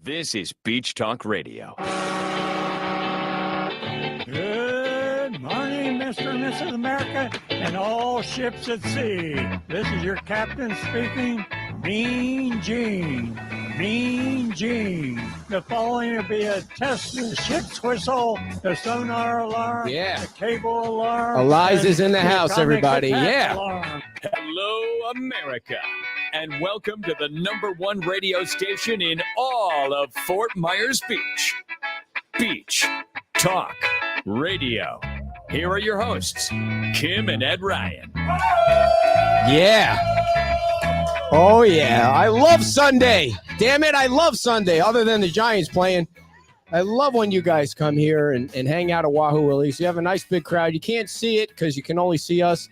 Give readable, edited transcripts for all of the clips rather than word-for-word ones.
This is Beach Talk Radio. Good morning, Mr. and Mrs. America, and all ships at sea. This is your captain speaking, Mean Gene. Mean Gene. The following will be a test of the ship's whistle, the sonar alarm, the cable alarm. Eliza's in the house, everybody. Yeah. Alarm. Hello, America, and welcome to the #1 radio station in all of Fort Myers Beach. Beach Talk Radio. Here are your hosts, Kim and Ed Ryan. Yeah. Oh, yeah. I love Sunday. Damn it, I love Sunday, other than the Giants playing. I love when you guys come here and hang out at Wahoo Willie's. You have a nice big crowd. You can't see it because you can only see us.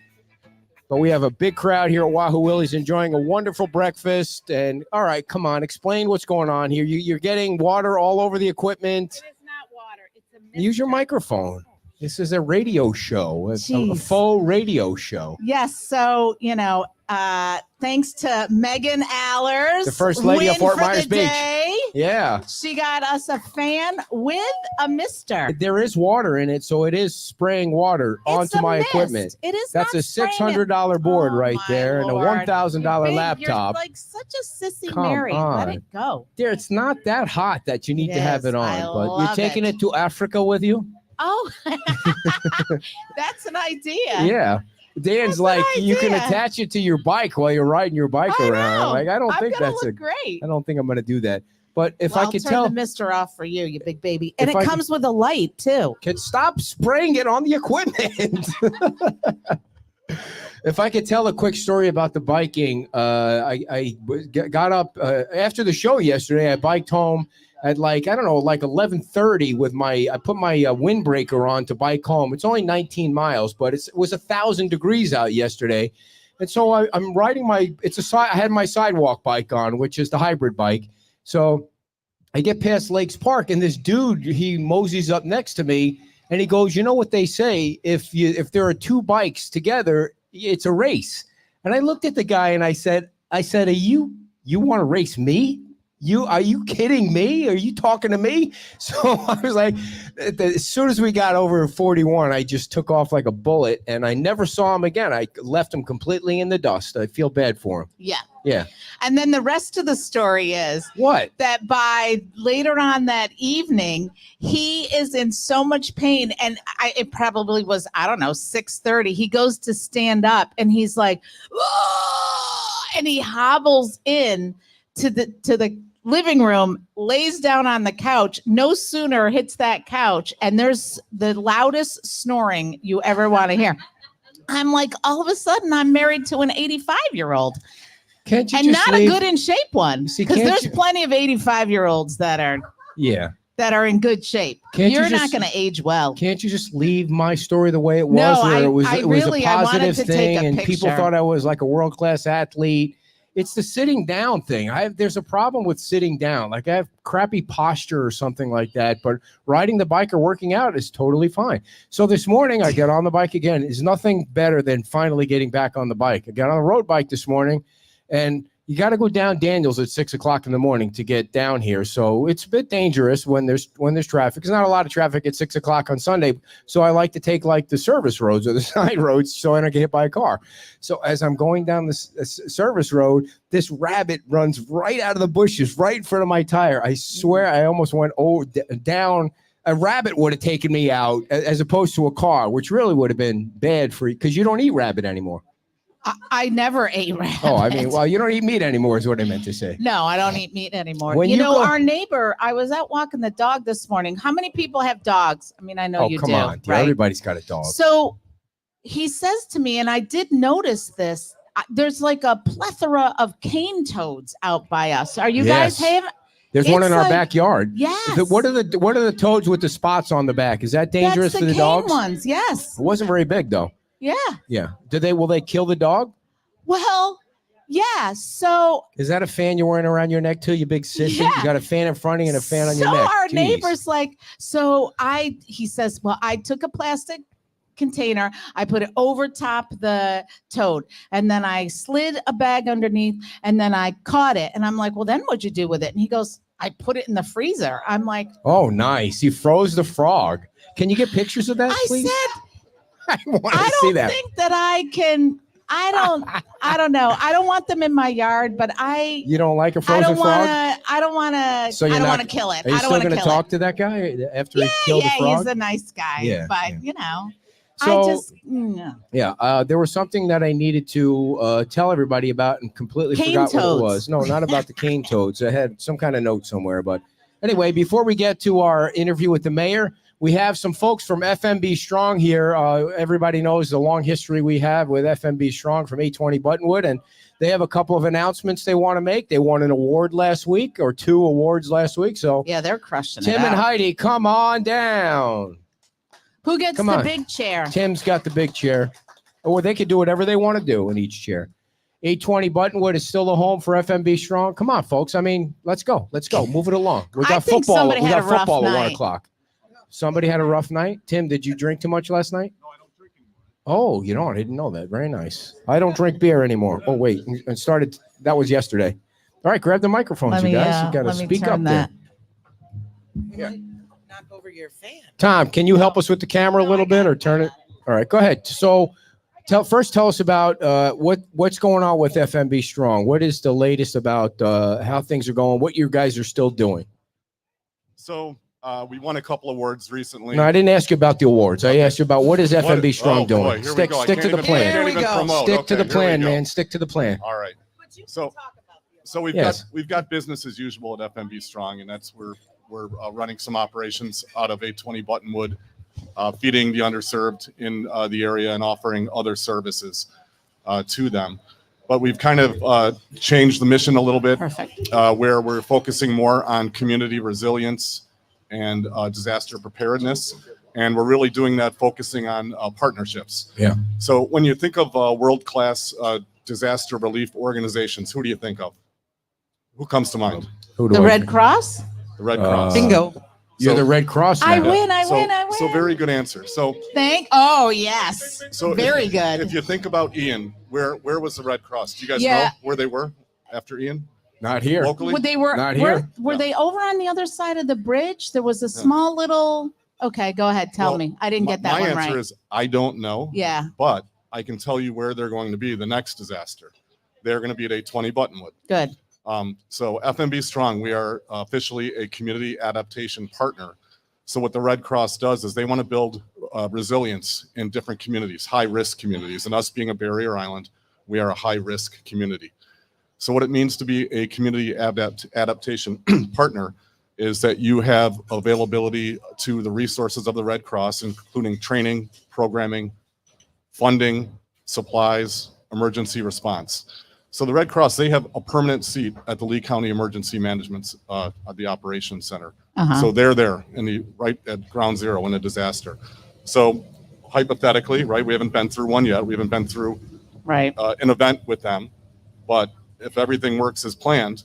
But we have a big crowd here at Wahoo Willie's enjoying a wonderful breakfast. And, all right, come on, explain what's going on here. You're getting water all over the equipment. It is not water. It's a mixture. Use your microphone. This is a radio show, a faux radio show. Yes. So, thanks to Megan Allers, The first lady of Fort Myers Beach. Day. Yeah. She got us a fan with a mister. There is water in it, so it is spraying water onto my mist. equipment. It is. That's not a spraying $600 board right my there and a Lord. $1,000 You're laptop. You're like such a sissy Come Mary. on. Let it go. There, it's not that hot that you need It to have is. it on, I but you're love taking it. it to Africa with you? Oh, that's an idea. Yeah. Dan's That's like, an you can idea. attach it to your bike while you're riding your bike I around. know. Like, I don't think gonna that's look great. I don't think I'm going to do that. But if Well, I could I'll turn tell, the mister off for you, you big baby, and If it I comes with a light too. can stop spraying it on the equipment. If I could tell a quick story about the biking, I got up after the show yesterday. I biked home at like 11:30 with I put my windbreaker on to bike home. It's only 19 miles, but it was 1,000 degrees out yesterday, and so I'm riding I had my sidewalk bike on, which is the hybrid bike. So I get past Lakes Park, and this dude, he moseys up next to me, and he goes, "You know what they say? If there are two bikes together, it's a race." And I looked at the guy and I said, "Are you want to race me? Are you kidding me? Are you talking to me?" So I was like, as soon as we got over 41, I just took off like a bullet, and I never saw him again. I left him completely in the dust. I feel bad for him. Yeah. Yeah. And then the rest of the story is What? that by later on that evening, he is in so much pain. And it probably was, 6:30. He goes to stand up and he's like, "Oh!" And he hobbles in to the living room, lays down on the couch. No sooner hits that couch, and there's the loudest snoring you ever want to hear. I'm like, all of a sudden, I'm married to an 85-year-old. Can't you And just not leave? a good in shape one, See, because can't there's you- plenty of 85-year-olds that are in good shape. Can't you You're not just- going to age well. Can't you just leave my story the way it was? No, where it was I it was really- a I wanted positive to take thing, a and people picture. thought I was like a world-class athlete. It's the sitting down thing. There's a problem with sitting down. Like I have crappy posture or something like that, but riding the bike or working out is totally fine. So this morning I get on the bike again. It's nothing better than finally getting back on the bike. I got on a road bike this morning, and you got to go down Daniels at 6:00 in the morning to get down here. So it's a bit dangerous when there's traffic. There's not a lot of traffic at 6:00 on Sunday. So I like to take like the service roads or the side roads so I don't get hit by a car. So as I'm going down this service road, this rabbit runs right out of the bushes, right in front of my tire. I swear I almost went down. A rabbit would have taken me out as opposed to a car, which really would have been bad for you because you don't eat rabbit anymore. I never ate rabbit. Oh, I mean, well, you don't eat meat anymore is what I meant to say. No, I don't eat meat anymore. When you go- Our neighbor, I was out walking the dog this morning. How many people have dogs? I mean, I know Oh, you come do. on. Right? Everybody's got a dog. So he says to me, and I did notice this, there's like a plethora of cane toads out by us. Are you guys Yes. have? There's one it's in our like- backyard. Yes. What are the toads with the spots on the back? Is that dangerous That's for the cane dogs? ones. Yes. It wasn't very big though. Yeah. Yeah. Will they kill the dog? Well, yeah. So Is that a fan you're wearing around your neck too, you big sissy? Yeah. You got a fan in front of you and a fan on your so neck. our Jeez. neighbor's like, he says, well, I took a plastic container, I put it over top the toad, and then I slid a bag underneath, and then I caught it. And I'm like, well, then what'd you do with it? And he goes, I put it in the freezer. I'm like, Oh, nice. You froze the frog. Can you get pictures of that, I please? said, I want I to see don't that. think that I can. I don't know. I don't want them in my yard, but You don't like a I frozen don't want frog? to. I don't want to. So I you're don't not- want to kill it. Are you I don't still want to going to kill talk it. to that guy after he Yeah, killed the frog? he's a nice guy. Yeah, but yeah. I So, just there was something that I needed to tell everybody about and completely Cane forgot what it toads. was. No, not about the cane toads. I had some kind of note somewhere. But anyway, before we get to our interview with the mayor, we have some folks from FMB Strong here. Everybody knows the long history we have with FMB Strong from 820 Buttonwood, and they have a couple of announcements they want to make. They won an award last week, or 2 awards last week. So yeah, they're crushing Tim it and out. Heidi, come on down. Who gets Come the on. big chair? Tim's got the big chair. Or they could do whatever they want to do in each chair. 820 Buttonwood is still a home for FMB Strong. Come on, folks. I mean, let's go. Let's go. Move it along. We I got think football. somebody We had got a rough football at 1 night. o'clock. Somebody had a rough night. Tim, did you drink too much last night? No, I don't drink anymore. Oh, you don't. I didn't know that. Very nice. I don't drink beer anymore. Oh, wait. It started. That was yesterday. All right. Grab the microphones, you guys. You got to speak up there. Yeah. Knock over your fan. Tom, can you help us with the camera a little bit or turn it? All right, go ahead. So tell us about what's going on with FMB Strong. What is the latest about how things are going, what you guys are still doing? So we won a couple awards recently. No, I didn't ask you about the awards. I asked you about what is FMB Strong doing. Boy, here we Stick go. I stick to can't the even- plan. can't Here even we go. promote. Stick to Okay, the here plan, we go. man. Stick to the plan. All right. So we've Yes. got business as usual at FMB Strong, and that's where we're running some operations out of 820 Buttonwood, feeding the underserved in the area and offering other services to them. But we've kind of changed the mission a little bit, Perfect. where we're focusing more on community resilience and disaster preparedness. And we're really doing that focusing on partnerships. Yeah. So when you think of world-class disaster relief organizations, who do you think of? Who comes to mind? Who do The I Red think? Cross? The Red Cross. Bingo. You're So- the Red Cross. I now. win. I So- win. So very good answer. So Oh, yes. So Very if, good. If you think about Ian, where was the Red Cross? Do you guys Yeah. know where they were after Ian? Not here. Locally? They were Not here. Were No. they over on the other side of the bridge? There was a small little. Okay, go ahead. Tell Well, me. I didn't get that My one answer right. is I don't know. Yeah. But I can tell you where they're going to be the next disaster. They're going to be at 820 Buttonwood. Good. So FMB Strong, we are officially a community adaptation partner. So what the Red Cross does is they want to build resilience in different communities, high-risk communities. And us being a barrier island, we are a high-risk community. So what it means to be a community adaptation partner is that you have availability to the resources of the Red Cross, including training, programming, funding, supplies, emergency response. So the Red Cross, they have a permanent seat at the Lee County Emergency Management at the Operations Center. Uh-huh. So they're there right at ground zero in a disaster. So hypothetically, right, we haven't been through one yet. We haven't been through Right. an event with them. But if everything works as planned,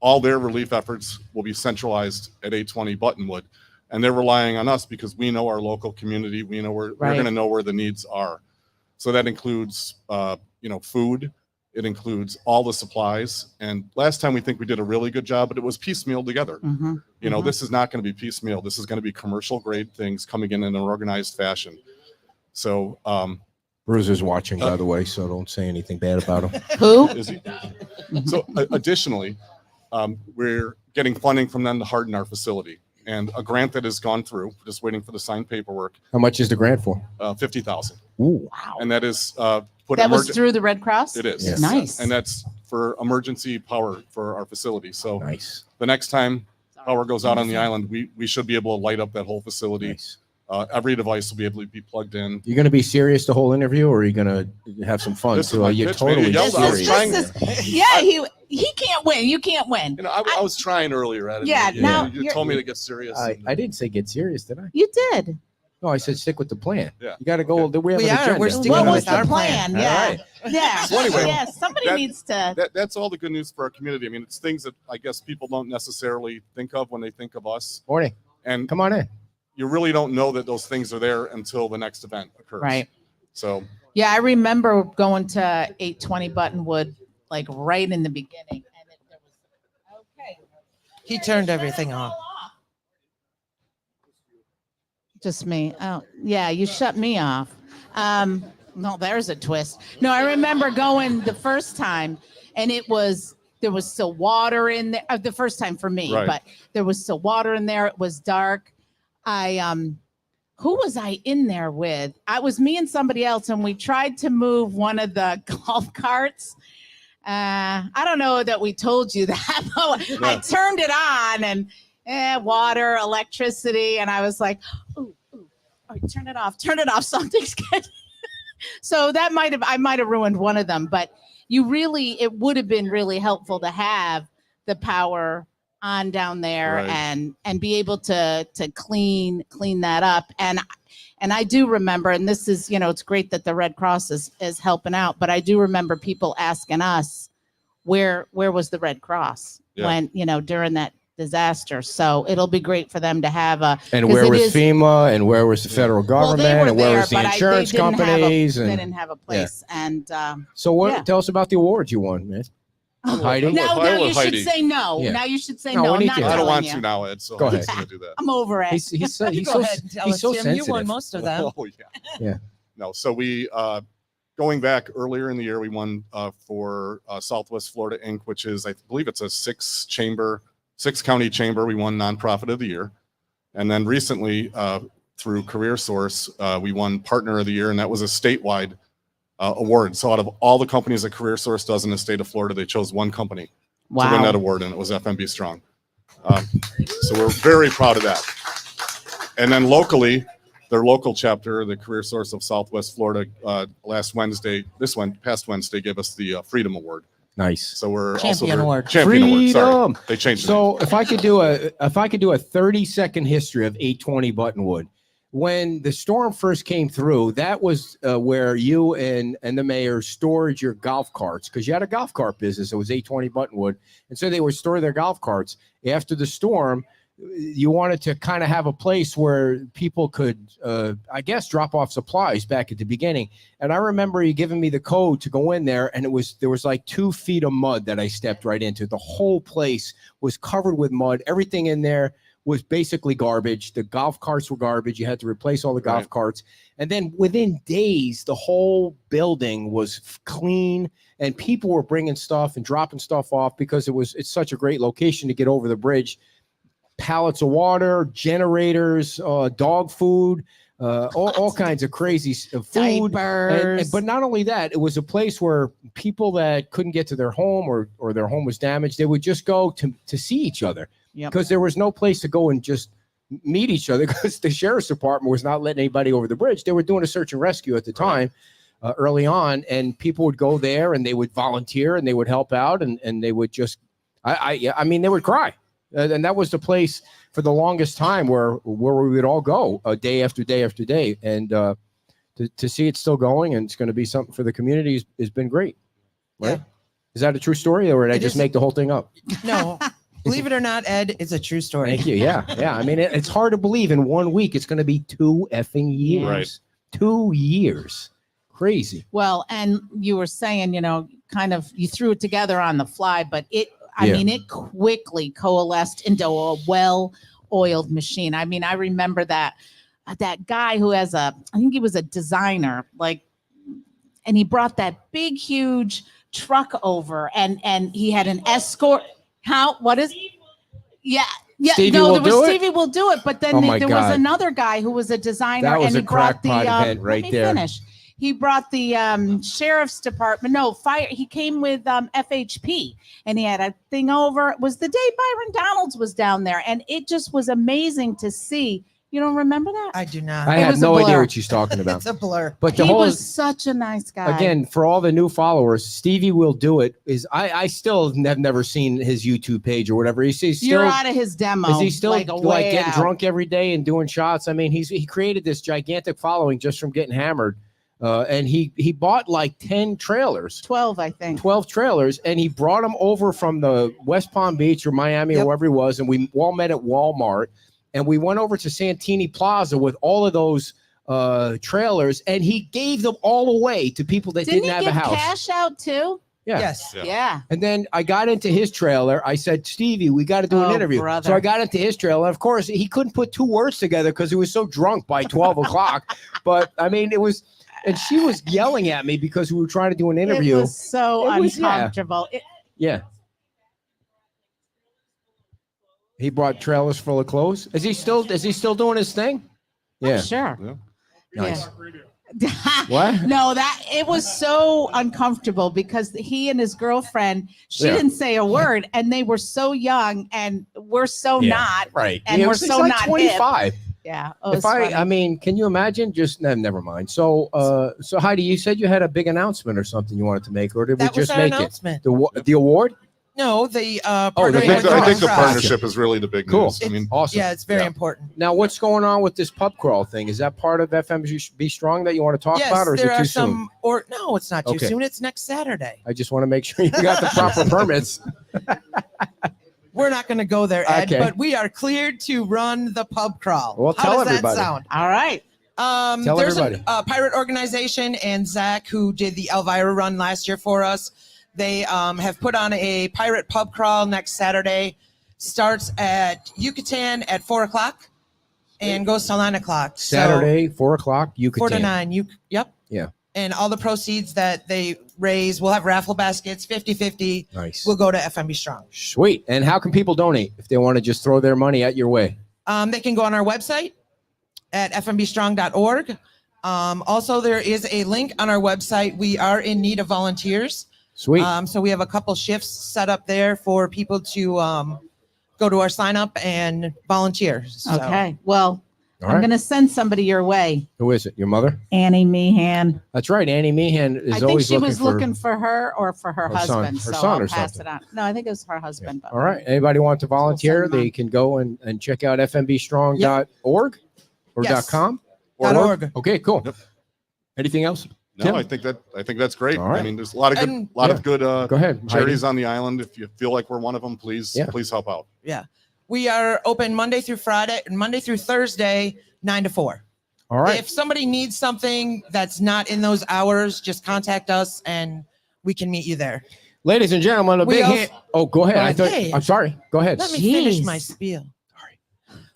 all their relief efforts will be centralized at 820 Buttonwood. And they're relying on us because we know our local community. We know we're Right. going to know where the needs are. So that includes, food. It includes all the supplies. And last time we think we did a really good job, but it was piecemeal together. Mhm. This is not going to be piecemeal. This is going to be commercial grade things coming in an organized fashion. So, Bruiser's watching, by the way, so don't say anything bad about him. Who? is he? So additionally, we're getting funding from them to harden our facility. And a grant that has gone through, just waiting for the signed paperwork, How much is the grant for? $50,000. Ooh. Wow. And that is put That was emergen- through the Red Cross? It is. Yes. Nice. And that's for emergency power for our facility. So Nice. the next time power goes out on the island, we should be able to light up that whole facility. Nice. Every device will be able to be plugged in. You going to be serious the whole interview, or are you going to have some fun This is too? my Are you pitch, man. You totally yelled, I was serious? trying- Yeah, he can't win. You can't win. I was trying earlier at it. Yeah, now you you're- told me to get serious. I didn't say get serious, did I? You did. No, I said stick with the plan. Yeah. You got to go. We have We an are. agenda. We're sticking What with was the our plan? plan. Yeah. All right. Yeah. So anyway, yeah. Somebody that- needs to. That's all the good news for our community. I mean, it's things that I guess people don't necessarily think of when they think of us. Morning. And Come on in. you really don't know that those things are there until the next event occurs. Right. So Yeah, I remember going to 820 Buttonwood like right in the beginning, and there was okay. He turned everything off. Just me. Oh, yeah, you shut me off. No, there's a twist. No, I remember going the first time, and there was still water in there. The first time for me, Right. but there was still water in there. It was dark. Who was I in there with? I was me and somebody else, and we tried to move one of the golf carts. I don't know that we told you that, but I turned it on and water, electricity, and I was like, ooh, oh, turn it off, something's good. So I might have ruined one of them, but it would have been really helpful to have the power on down there Right. and be able to clean that up. And I do remember, and this is, it's great that the Red Cross is helping out, but I do remember people asking us, where was the Red Cross when, during that disaster. So it'll be great for them to have and where was FEMA, and where was the federal government, and where was the insurance companies, they didn't have a place. And so tell us about the awards you won, man. Heidi. Now you should Heidi. say no. Yeah. Now you should say No, no. we I'm need not to. I don't telling want you. to now, Ed. So Go I'm ahead. just gonna do that. I'm over it. He's so Go ahead and tell he's us, so Tim. sensitive. You won most of them. Oh yeah. Yeah. No. So we going back earlier in the year, we won for Southwest Florida Inc., which is, I believe it's a 6-county chamber. We won nonprofit of the year, and then recently through Career Source, we won Partner of the Year, and that was a statewide award. So out of all the companies that Career Source does in the state of Florida, they chose one company to win that award, and it was FMB Strong. So we're very proud of that. And then locally, their local chapter, the Career Source of Southwest Florida, past Wednesday, gave us the Freedom Award. Nice. So we're Champion Award. Champion Award. Sorry, Freedom. they changed it. So if I could do a 30-second history of 820 Buttonwood, when the storm first came through, that was where you and the mayor stored your golf carts, because you had a golf cart business. It was 820 Buttonwood, and so they would store their golf carts after the storm. You wanted to kind of have a place where people could, I guess, drop off supplies back at the beginning. And I remember you giving me the code to go in there, and there was like 2 feet of mud that I stepped right into. The whole place was covered with mud. Everything in there was basically garbage. The golf carts were garbage. You had to replace all the golf carts. And then within days, the whole building was clean, and people were bringing stuff and dropping stuff off because it's such a great location to get over the bridge. Pallets of water, generators, dog food, all kinds of crazy food. Diapers. But not only that, it was a place where people that couldn't get to their home or their home was damaged, they would just go to see each other, because there was no place to go and just meet each other, because the sheriff's department was not letting anybody over the bridge. They were doing a search and rescue at the time, early on, and people would go there and they would volunteer and they would help out, and they would just, I mean, they would cry. And that was the place for the longest time where we would all go day after day after day. And to see it still going, and it's going to be something for the community, has been great. Right? Yeah. Is that a true story, or did I just make the whole thing up? No. Believe it or not, Ed, it's a true story. Thank you. Yeah. Yeah. I mean, it's hard to believe in 1 week it's going to be 2 effing years. Right. 2 years. Crazy. Well, and you were saying, kind of you threw it together on the fly, but it quickly coalesced into a well-oiled machine. I mean, I remember that guy who I think he was a designer, and he brought that big, huge truck over, and he had an escort. Yeah. Stevie will do it. But then there was God. another guy who was a designer, That was and he a brought the crackpot event right let me there. finish. He brought the sheriff's department. No, fire. He came with FHP, and he had a thing over. It was the day Byron Donalds was down there, and it just was amazing to see. You don't remember that? I do not. I It had was a no idea blur. what she's talking about. It's a blur. But the He whole was such a nice guy. again, for all the new followers, Stevie Will Do It is I still have never seen his YouTube page or whatever. He's still, you're out of his demo. is he still like getting out. drunk every day and doing shots? I mean, he created this gigantic following just from getting hammered. And he bought like 10 trailers. 12, I think. 12 trailers, and he brought them over from the West Palm Beach or Miami or wherever he was, and we all met at Walmart, and we went over to Santini Plaza with all of those trailers, and he gave them all away to people that didn't have a house. Didn't he give cash out too? Yeah. Yes. Yeah. Yeah. And then I got into his trailer. I said, Stevie, we got to do an Oh, interview. brother. So I got into his trailer. Of course, he couldn't put 2 words together because he was so drunk by 12 o'clock. But I mean, it was, and she was yelling at me because we were trying to do an interview. It was so It was- yeah. uncomfortable. Yeah. He brought trailers full of clothes. Is he still doing his thing? Yeah. Sure. Yeah. Nice. Yeah. What? No, that it was so uncomfortable because he and his girlfriend, she Yeah. didn't say a word, and they were so young, and we're so Yeah. not. Right. And Yeah, we're he's so like not hip. 25. Yeah. It was If I funny. mean, can you imagine? Just never mind. So, so Heidi, you said you had a big announcement or something you wanted to make, or did That we was just our make it? announcement. The award? No, the the partnering big I with think, I think the Brunch. partnership is really the big Cool. news. I mean, Awesome. Yeah, it's very Yeah. important. Now, what's going on with this pub crawl thing? Is that part of FMB Strong that you want to talk Yes, about, or is there it are too some. soon? Or no, it's not too Okay. soon. It's next Saturday. I just want to make sure you got the proper permits. We're not going to go there, Ed, Okay. but we are cleared to run the pub crawl. Well, How tell does everybody. that sound? All right. Tell There's everybody. a pirate organization, and Zach, who did the Elvira run last year for us, they have put on a pirate pub crawl next Saturday. Starts at Yucatan at 4:00 and goes till 9:00. Saturday, 4:00. You could 4 to 9. Yep. Yeah. And all the proceeds that they raise, we'll have raffle baskets, 50-50. Nice. Will go to FMB Strong. Sweet. And how can people donate if they want to just throw their money at your way? They can go on our website at fmbstrong.org. Also, there is a link on our website. We are in need of volunteers. Sweet. So we have a couple shifts set up there for people to go to our sign up and volunteer. So, Okay. Well, All I'm right. going to send somebody your way, Who is it? Your mother? Annie Meehan. That's right. Annie Meehan is I think always she was for. looking for her or for her her son. husband. Her so son I'll or pass something. it on. No, I think it was her husband. But All right. Anybody want to volunteer? send them They can go and check out fmbstrong.org or Yes. .com. .org. Okay, cool. Yep. Anything else? no, Tim? I think that's great. All right. I mean, there's a lot of good, And- lot Yeah. of good Go ahead. Heidi. charities on the island. If you feel like we're one of them, please, Yeah. please help out. Yeah. We are open Monday through Thursday, 9 to 4. All right. If somebody needs something that's not in those hours, just contact us and we can meet you there. Ladies and gentlemen, a We big also- hand. Oh, go ahead. I thought, Hey. I'm sorry. Go ahead. Let me finish Jeez. my spiel.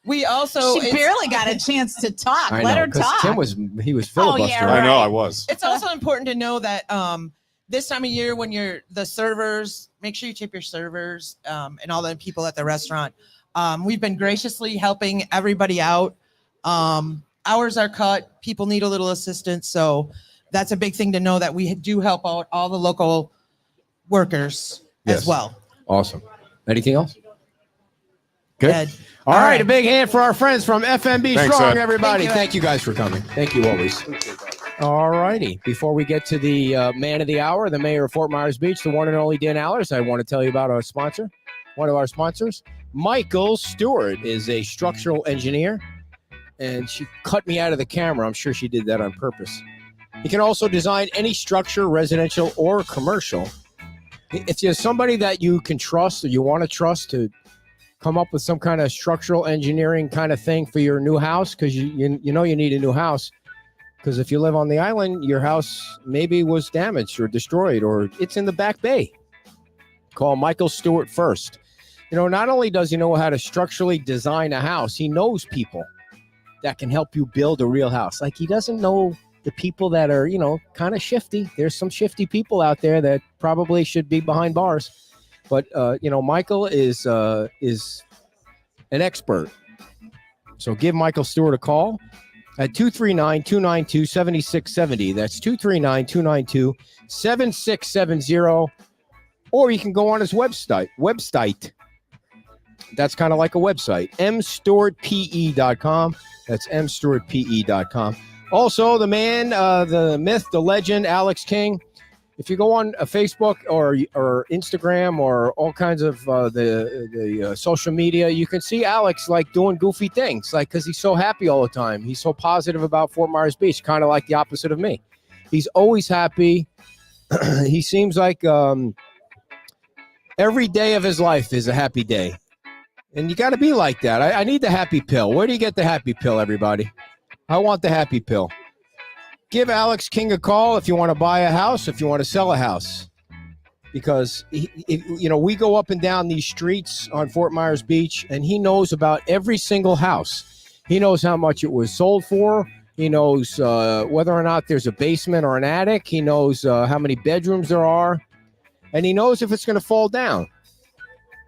We also she it's- barely got a chance to talk. I Let know, her 'cause talk. Tim was Oh, filibustering. yeah, I know right. I was. It's also important to know that this time of year when you're the servers, make sure you tip your servers and all the people at the restaurant. We've been graciously helping everybody out. Hours are cut. People need a little assistance. So that's a big thing to know that we do help out all the local workers Yes. as well. Awesome. Anything else? Good. Ed. All All right, right. a big hand for our friends from FMB Thanks, Strong, Ed. everybody. Thank you, Ed. Thank you guys for coming. Thank you always. All righty. Before we get to the man of the hour, the mayor of Fort Myers Beach, the one and only Dan Allers, I want to tell you about our sponsor, one of our sponsors. Michael Stewart is a structural engineer, and she cut me out of the camera. I'm sure she did that on purpose. He can also design any structure, residential or commercial. If you're somebody that you can trust or you want to trust to come up with some kind of structural engineering kind of thing for your new house, because you know you need a new house, because if you live on the island, your house maybe was damaged or destroyed, or it's in the back bay. Call Michael Stewart first. You know, not only does he know how to structurally design a house, he knows people that can help you build a real house. Like, he doesn't know the people that are, you know, kind of shifty. There's some shifty people out there that probably should be behind bars. But, you know, Michael is an expert. So give Michael Stewart a call at 239-292-7670. That's 239-292-7670. Or you can go on his website. That's kind of like a website, mstewartpe.com. That's mstewartpe.com. Also, the man, the myth, the legend, Alex King. If you go on Facebook or Instagram or all kinds of the social media, you can see Alex like doing goofy things, like because he's so happy all the time. He's so positive about Fort Myers Beach, kind of like the opposite of me. He's always happy. He seems like every day of his life is a happy day. And you got to be like that. I need the happy pill. Where do you get the happy pill, everybody? I want the happy pill. Give Alex King a call if you want to buy a house, if you want to sell a house. because we go up and down these streets on Fort Myers Beach, and he knows about every single house. He knows how much it was sold for. He knows whether or not there's a basement or an attic. He knows how many bedrooms there are, and he knows if it's going to fall down.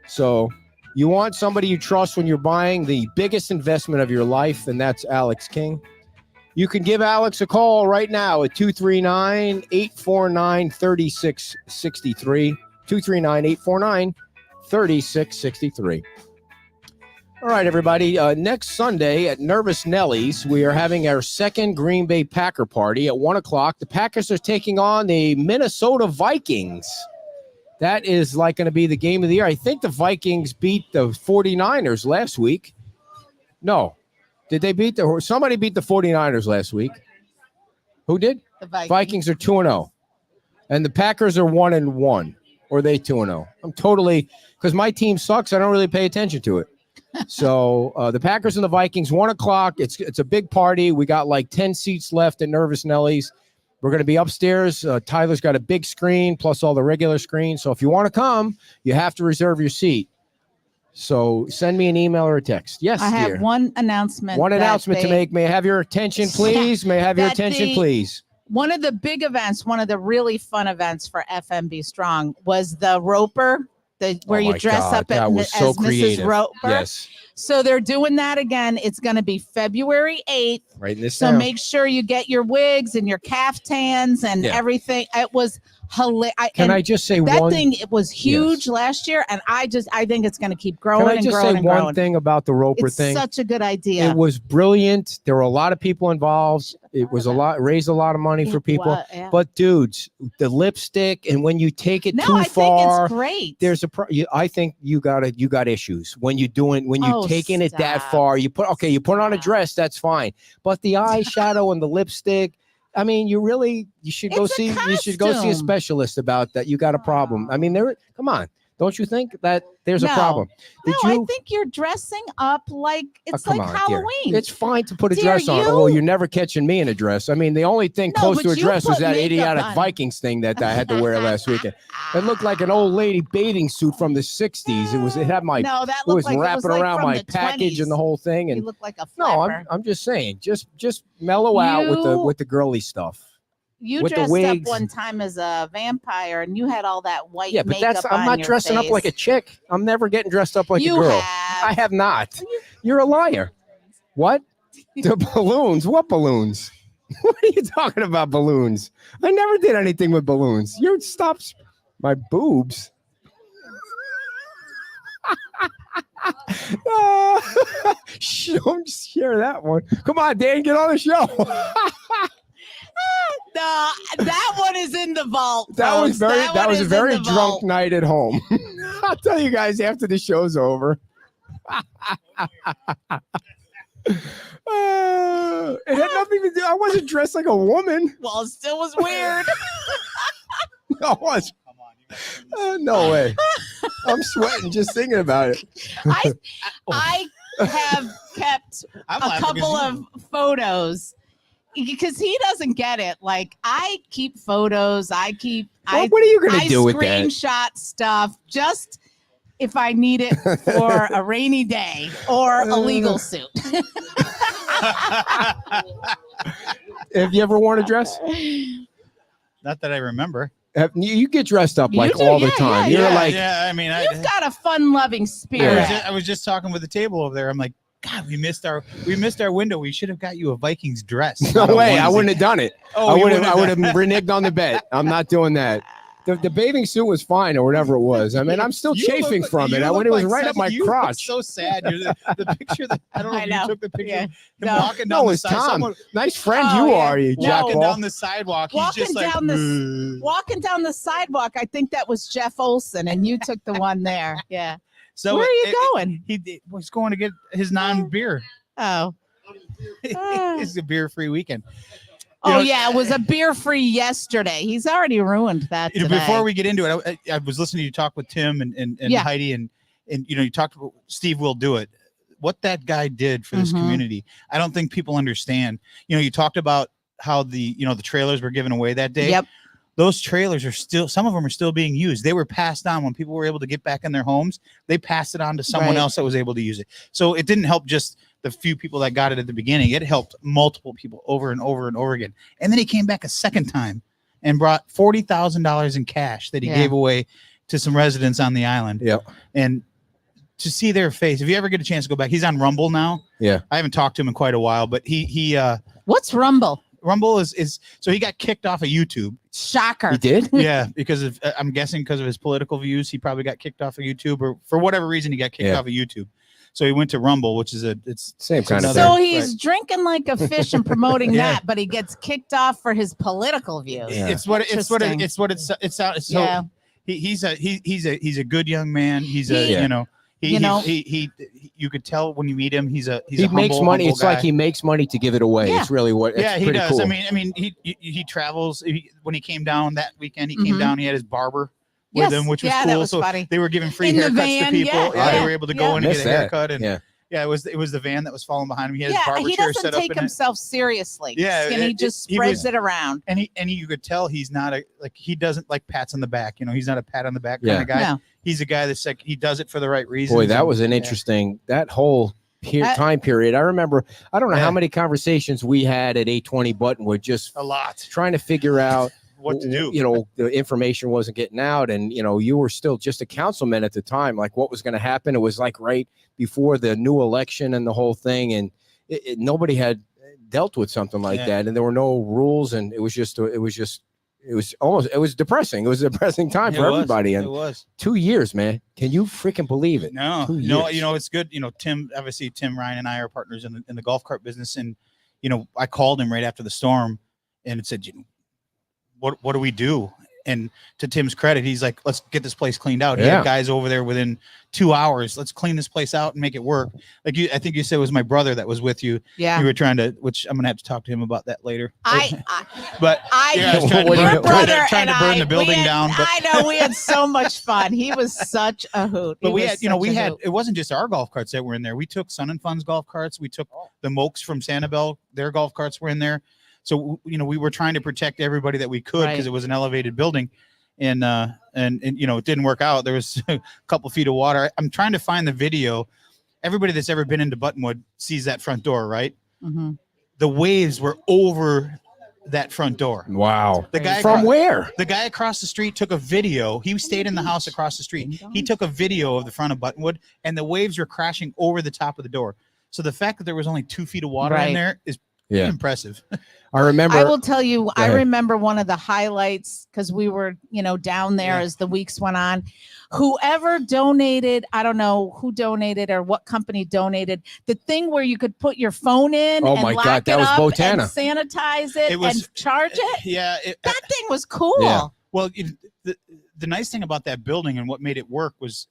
So you want somebody you trust when you're buying the biggest investment of your life, and that's Alex King. You can give Alex a call right now at 239-849-3663. 239-849-3663. All right, everybody. Next Sunday at Nervous Nellie's, we are having our second Green Bay Packer party at 1 o'clock. The Packers are taking on the Minnesota Vikings. That is like going to be the game of the year. I think the Vikings beat the 49ers last week. No. Did they beat somebody beat the 49ers last week? Who did? The Vikings. Vikings are 2-0. And the Packers are 1-1. Or are they 2-0? I'm totally, because my team sucks. I don't really pay attention to it. So the Packers and the Vikings, 1 o'clock. It's a big party. We got like 10 seats left at Nervous Nellie's. We're going to be upstairs. Tyler's got a big screen plus all the regular screens. So if you want to come, you have to reserve your seat. So send me an email or a text. Yes, I dear. have one announcement. One announcement to make. May I have your attention, please? May I have your attention, please? One of the big events, one of the really fun events for FMB Strong was the Roper, where you dress up as Mrs. Roper. Yes. So they're doing that again. It's going to be February 8th. Right this So down. make sure you get your wigs and your caftans and everything. It was hilarious. Can I just say that one thing? It was huge last year, and I think it's going to keep growing. Can I just say one thing about the Roper it's thing? Such a good idea. It was brilliant. There were a lot of people involved. It was raised a lot of money for people. But dudes, the lipstick, and when you take it too far, I think it's great. There's I think you got issues when you're taking it that far. You put on a dress, that's fine. But the eyeshadow and the lipstick, I mean, you should go see a specialist about that. You got a problem. I mean, come on. Don't you think that there's a problem? I think you're dressing up like it's like Halloween. Dear. It's fine to put a dress on. Well, you're never catching me in a dress. I mean, the only thing close to a dress was that idiotic Vikings thing that I had to wear last weekend. It looked like an old lady bathing suit from the 60s. It had my it was wrapping around my package and the whole thing. And you look like a flapper. I'm just saying, just mellow out with the girly stuff. You with dressed up one time as a vampire, and you had all that white makeup on I'm not your dressing face. up like a chick. I'm never getting dressed up like a girl. I have not. You're a liar. What? The balloons? What balloons? What are you talking about, balloons? I never did anything with balloons. You stopped my boobs. Don't share that one. Come on, Dan, get on the show. No, that one is in the vault. That was a very drunk vault. night at home. I'll tell you guys after the show's over. It had nothing to do. I wasn't dressed like a woman. Well, it still was weird. No, I was. No way. I'm sweating just thinking about it. I have kept a couple of photos. Because he doesn't get it. Like, I keep photos. What are you going to do with that? I screenshot stuff just if I need it for a rainy day or a legal suit. Have you ever worn a dress? Not that I remember. You get dressed up like all the time. You're like, I mean, you've got a fun-loving spirit. I was just talking with the table over there. I'm like, God, we missed our window. We should have got you a Vikings dress. No way. I wouldn't have done it. I would have reneged on the bet. I'm not doing that. The bathing suit was fine or whatever it was. I mean, I'm still chafing from it. It was right up my crotch. So sad. The picture that I don't know if you took the picture. Yeah. Walking down the it's side. Tom. Nice friend you are, you jack walking down the sidewalk. He's just like walking down the sidewalk. I think that was Jeff Olson, and you took the one there. Yeah. So where are you going? He was going to get his non-beer. Oh. It's a beer-free weekend. It was a beer-free yesterday. He's already ruined that today. Before we get into it, I was listening to you talk with Tim and Heidi, and you talked about Steve Will Do It. What that guy did for this community, I don't think people understand. You talked about how the trailers were given away that day. Yep. those trailers are still, some of them are still being used. They were passed on when people were able to get back in their homes. They passed it on to someone else that was able to use it. So it didn't help just the few people that got it at the beginning. It helped multiple people over and over and over again. And then he came back a second time and brought $40,000 in cash that he gave away to some residents on the island. Yeah. And to see their face, if you ever get a chance to go back, he's on Rumble now. Yeah. I haven't talked to him in quite a while, but he What's Rumble? Rumble is so he got kicked off of YouTube. Shocker. He did? Yeah, because of I'm guessing because of his political views, he probably got kicked off of YouTube, or for whatever reason he got kicked off of YouTube. So he went to Rumble, which is it's same kind of So thing. he's drinking like a fish and promoting that, but he gets kicked off for his political views. Yeah. It's what so he's a good young man. He's a you could tell when you meet him, he makes money. It's like he makes money to give it away. Yeah. It's really what. Yeah, it's he pretty does. Cool. I mean, he travels. When he came down that weekend, he came down. He had his barber with him, which was cool. That was so funny. they were giving free In the haircuts van, to people. They were able to go in and Missed get a that. haircut. And it was the van that was following behind him. He had his barber he chair doesn't set up take in it. himself seriously. Yeah, and he just spreads it around. And you could tell he's not he doesn't like pats on the back. He's not a pat on the back kind of guy. No. He's a guy that's like he does it for the right reasons. Boy, that was an interesting that whole time period. I remember. I don't know how many conversations we had at 820 Buttonwood, just a lot trying to figure out what to do. The information wasn't getting out, and you were still just a councilman at the time. Like what was going to happen? It was like right before the new election and the whole thing, and nobody had dealt with something like that, and there were no rules, and it was depressing. It was a depressing time for everybody. And it was 2 years, man. Can you freaking believe it? No, 2 years. it's good. Tim, obviously Tim Ryan and I are partners in the golf cart business. And, I called him right after the storm and it said, what do we do? And to Tim's credit, he's like, let's get this place cleaned out. He had guys over there within 2 hours. Let's clean this place out and make it work. Like I think you said it was my brother that was with you. Yeah. You were trying to, which I'm going to have to talk to him about that later. I was trying to burn the building down. But I know we had so much fun. He was such a hoot. But it wasn't just our golf carts that were in there. We took Sun and Fun's golf carts. We took the Mokes from Sanibel. Their golf carts were in there. So, we were trying to protect everybody that we could because it was an elevated building and it didn't work out. There was a couple feet of water. I'm trying to find the video. Everybody that's ever been into Buttonwood sees that front door, right? Mm-hmm. The waves were over that front door. Wow. The guy from where? The guy across the street took a video. He stayed in the house across the street. He took a video of the front of Buttonwood and the waves were crashing over the top of the door. So the fact that there was only 2 feet of water in there is impressive. I remember. I will tell you, I remember one of the highlights because we were, down there as the weeks went on. Whoever donated, I don't know who donated or what company donated, the thing where you could put your phone in and lock it up and sanitize it and charge it. Yeah. That thing was cool. Yeah. Well, the nice thing about that building and what made it work was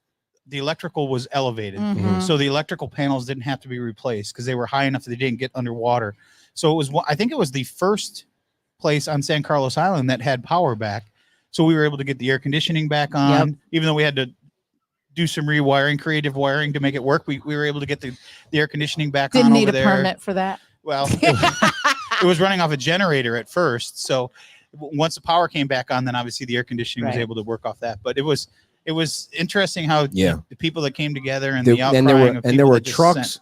the electrical was elevated. Mhm. So the electrical panels didn't have to be replaced because they were high enough that they didn't get underwater. So I think it was the first place on San Carlos Island that had power back. So we were able to get the air conditioning back on, even though we had to do some rewiring, creative wiring to make it work. We were able to get the air conditioning back on over there. Didn't need a permit for that. Well, it was running off a generator at first. So once the power came back on, then obviously the air conditioning was able to work off that. But it was interesting how the people that came together and the outcrying there were trucks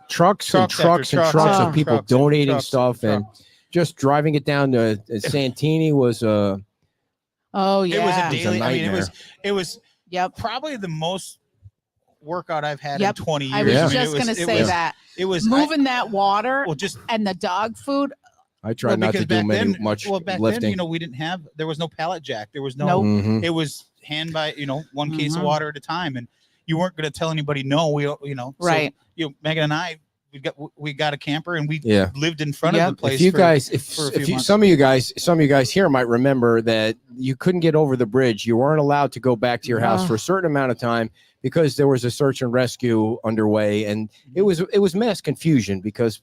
of people donating stuff and just driving it down to Santini was oh yeah, it was a daily. I mean, it was probably the most workout I've had in 20 years. I was just gonna say that it was moving that water just and the dog food. I tried not to do much back lifting. then, we didn't have. There was no pallet jack. There was no. It was hand by one case of water at a time, and you weren't going to tell anybody no. Right. So, Megan and I, we got a camper and we lived in front of the place. Some of you guys here might remember that you couldn't get over the bridge. You weren't allowed to go back to your house for a certain amount of time because there was a search and rescue underway, and it was mass confusion because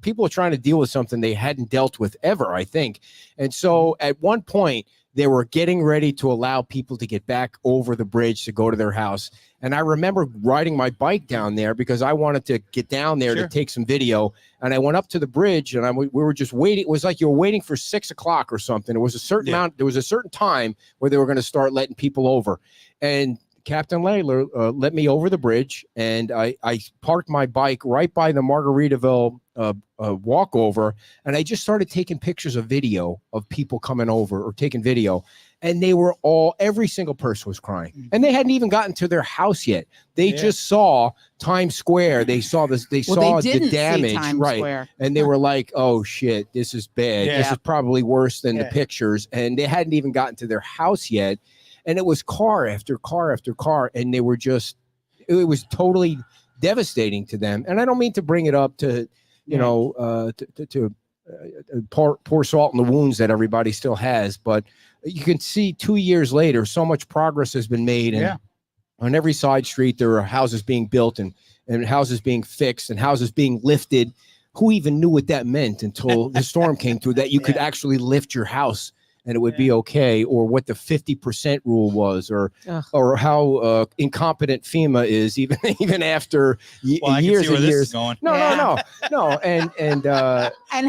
people were trying to deal with something they hadn't dealt with ever, I think. And so at one point, they were getting ready to allow people to get back over the bridge to go to their house. And I remember riding my bike down there because I wanted to get down there to take some video. And I went up to the bridge and we were just waiting. It was like you were waiting for 6 o'clock or something. It was a certain amount. There was a certain time where they were going to start letting people over. And Captain Layler let me over the bridge, and I parked my bike right by the Margaritaville walkover, and I just started taking pictures of video of people coming over or taking video, and they were every single person was crying, and they hadn't even gotten to their house yet. They just saw Times Square. They saw this. They saw the damage, right? Square. And they were like, "Oh shit, this is bad. This is probably worse than the pictures." And they hadn't even gotten to their house yet. And it was car after car after car. And they were just, it was totally devastating to them. And I don't mean to bring it up to, pour salt in the wounds that everybody still has. But you can see 2 years later, so much progress has been made. And on every side street, there are houses being built and houses being fixed and houses being lifted. Who even knew what that meant until the storm came through, that you could actually lift your house and it would be okay, or what the 50% rule was, or how incompetent FEMA is, even after years and years. No. And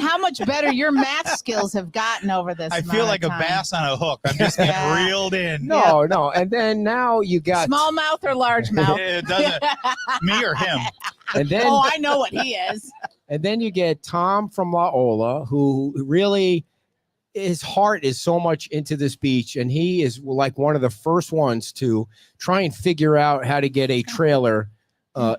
how much better your math skills have gotten over this. I feel like a bass on a hook. I'm just getting reeled in. No. And then now you got small mouth or large mouth. It doesn't. Me or him. And then I know what he is. And then you get Tom from La Ola, who really, his heart is so much into this beach, and he is like one of the first ones to try and figure out how to get a trailer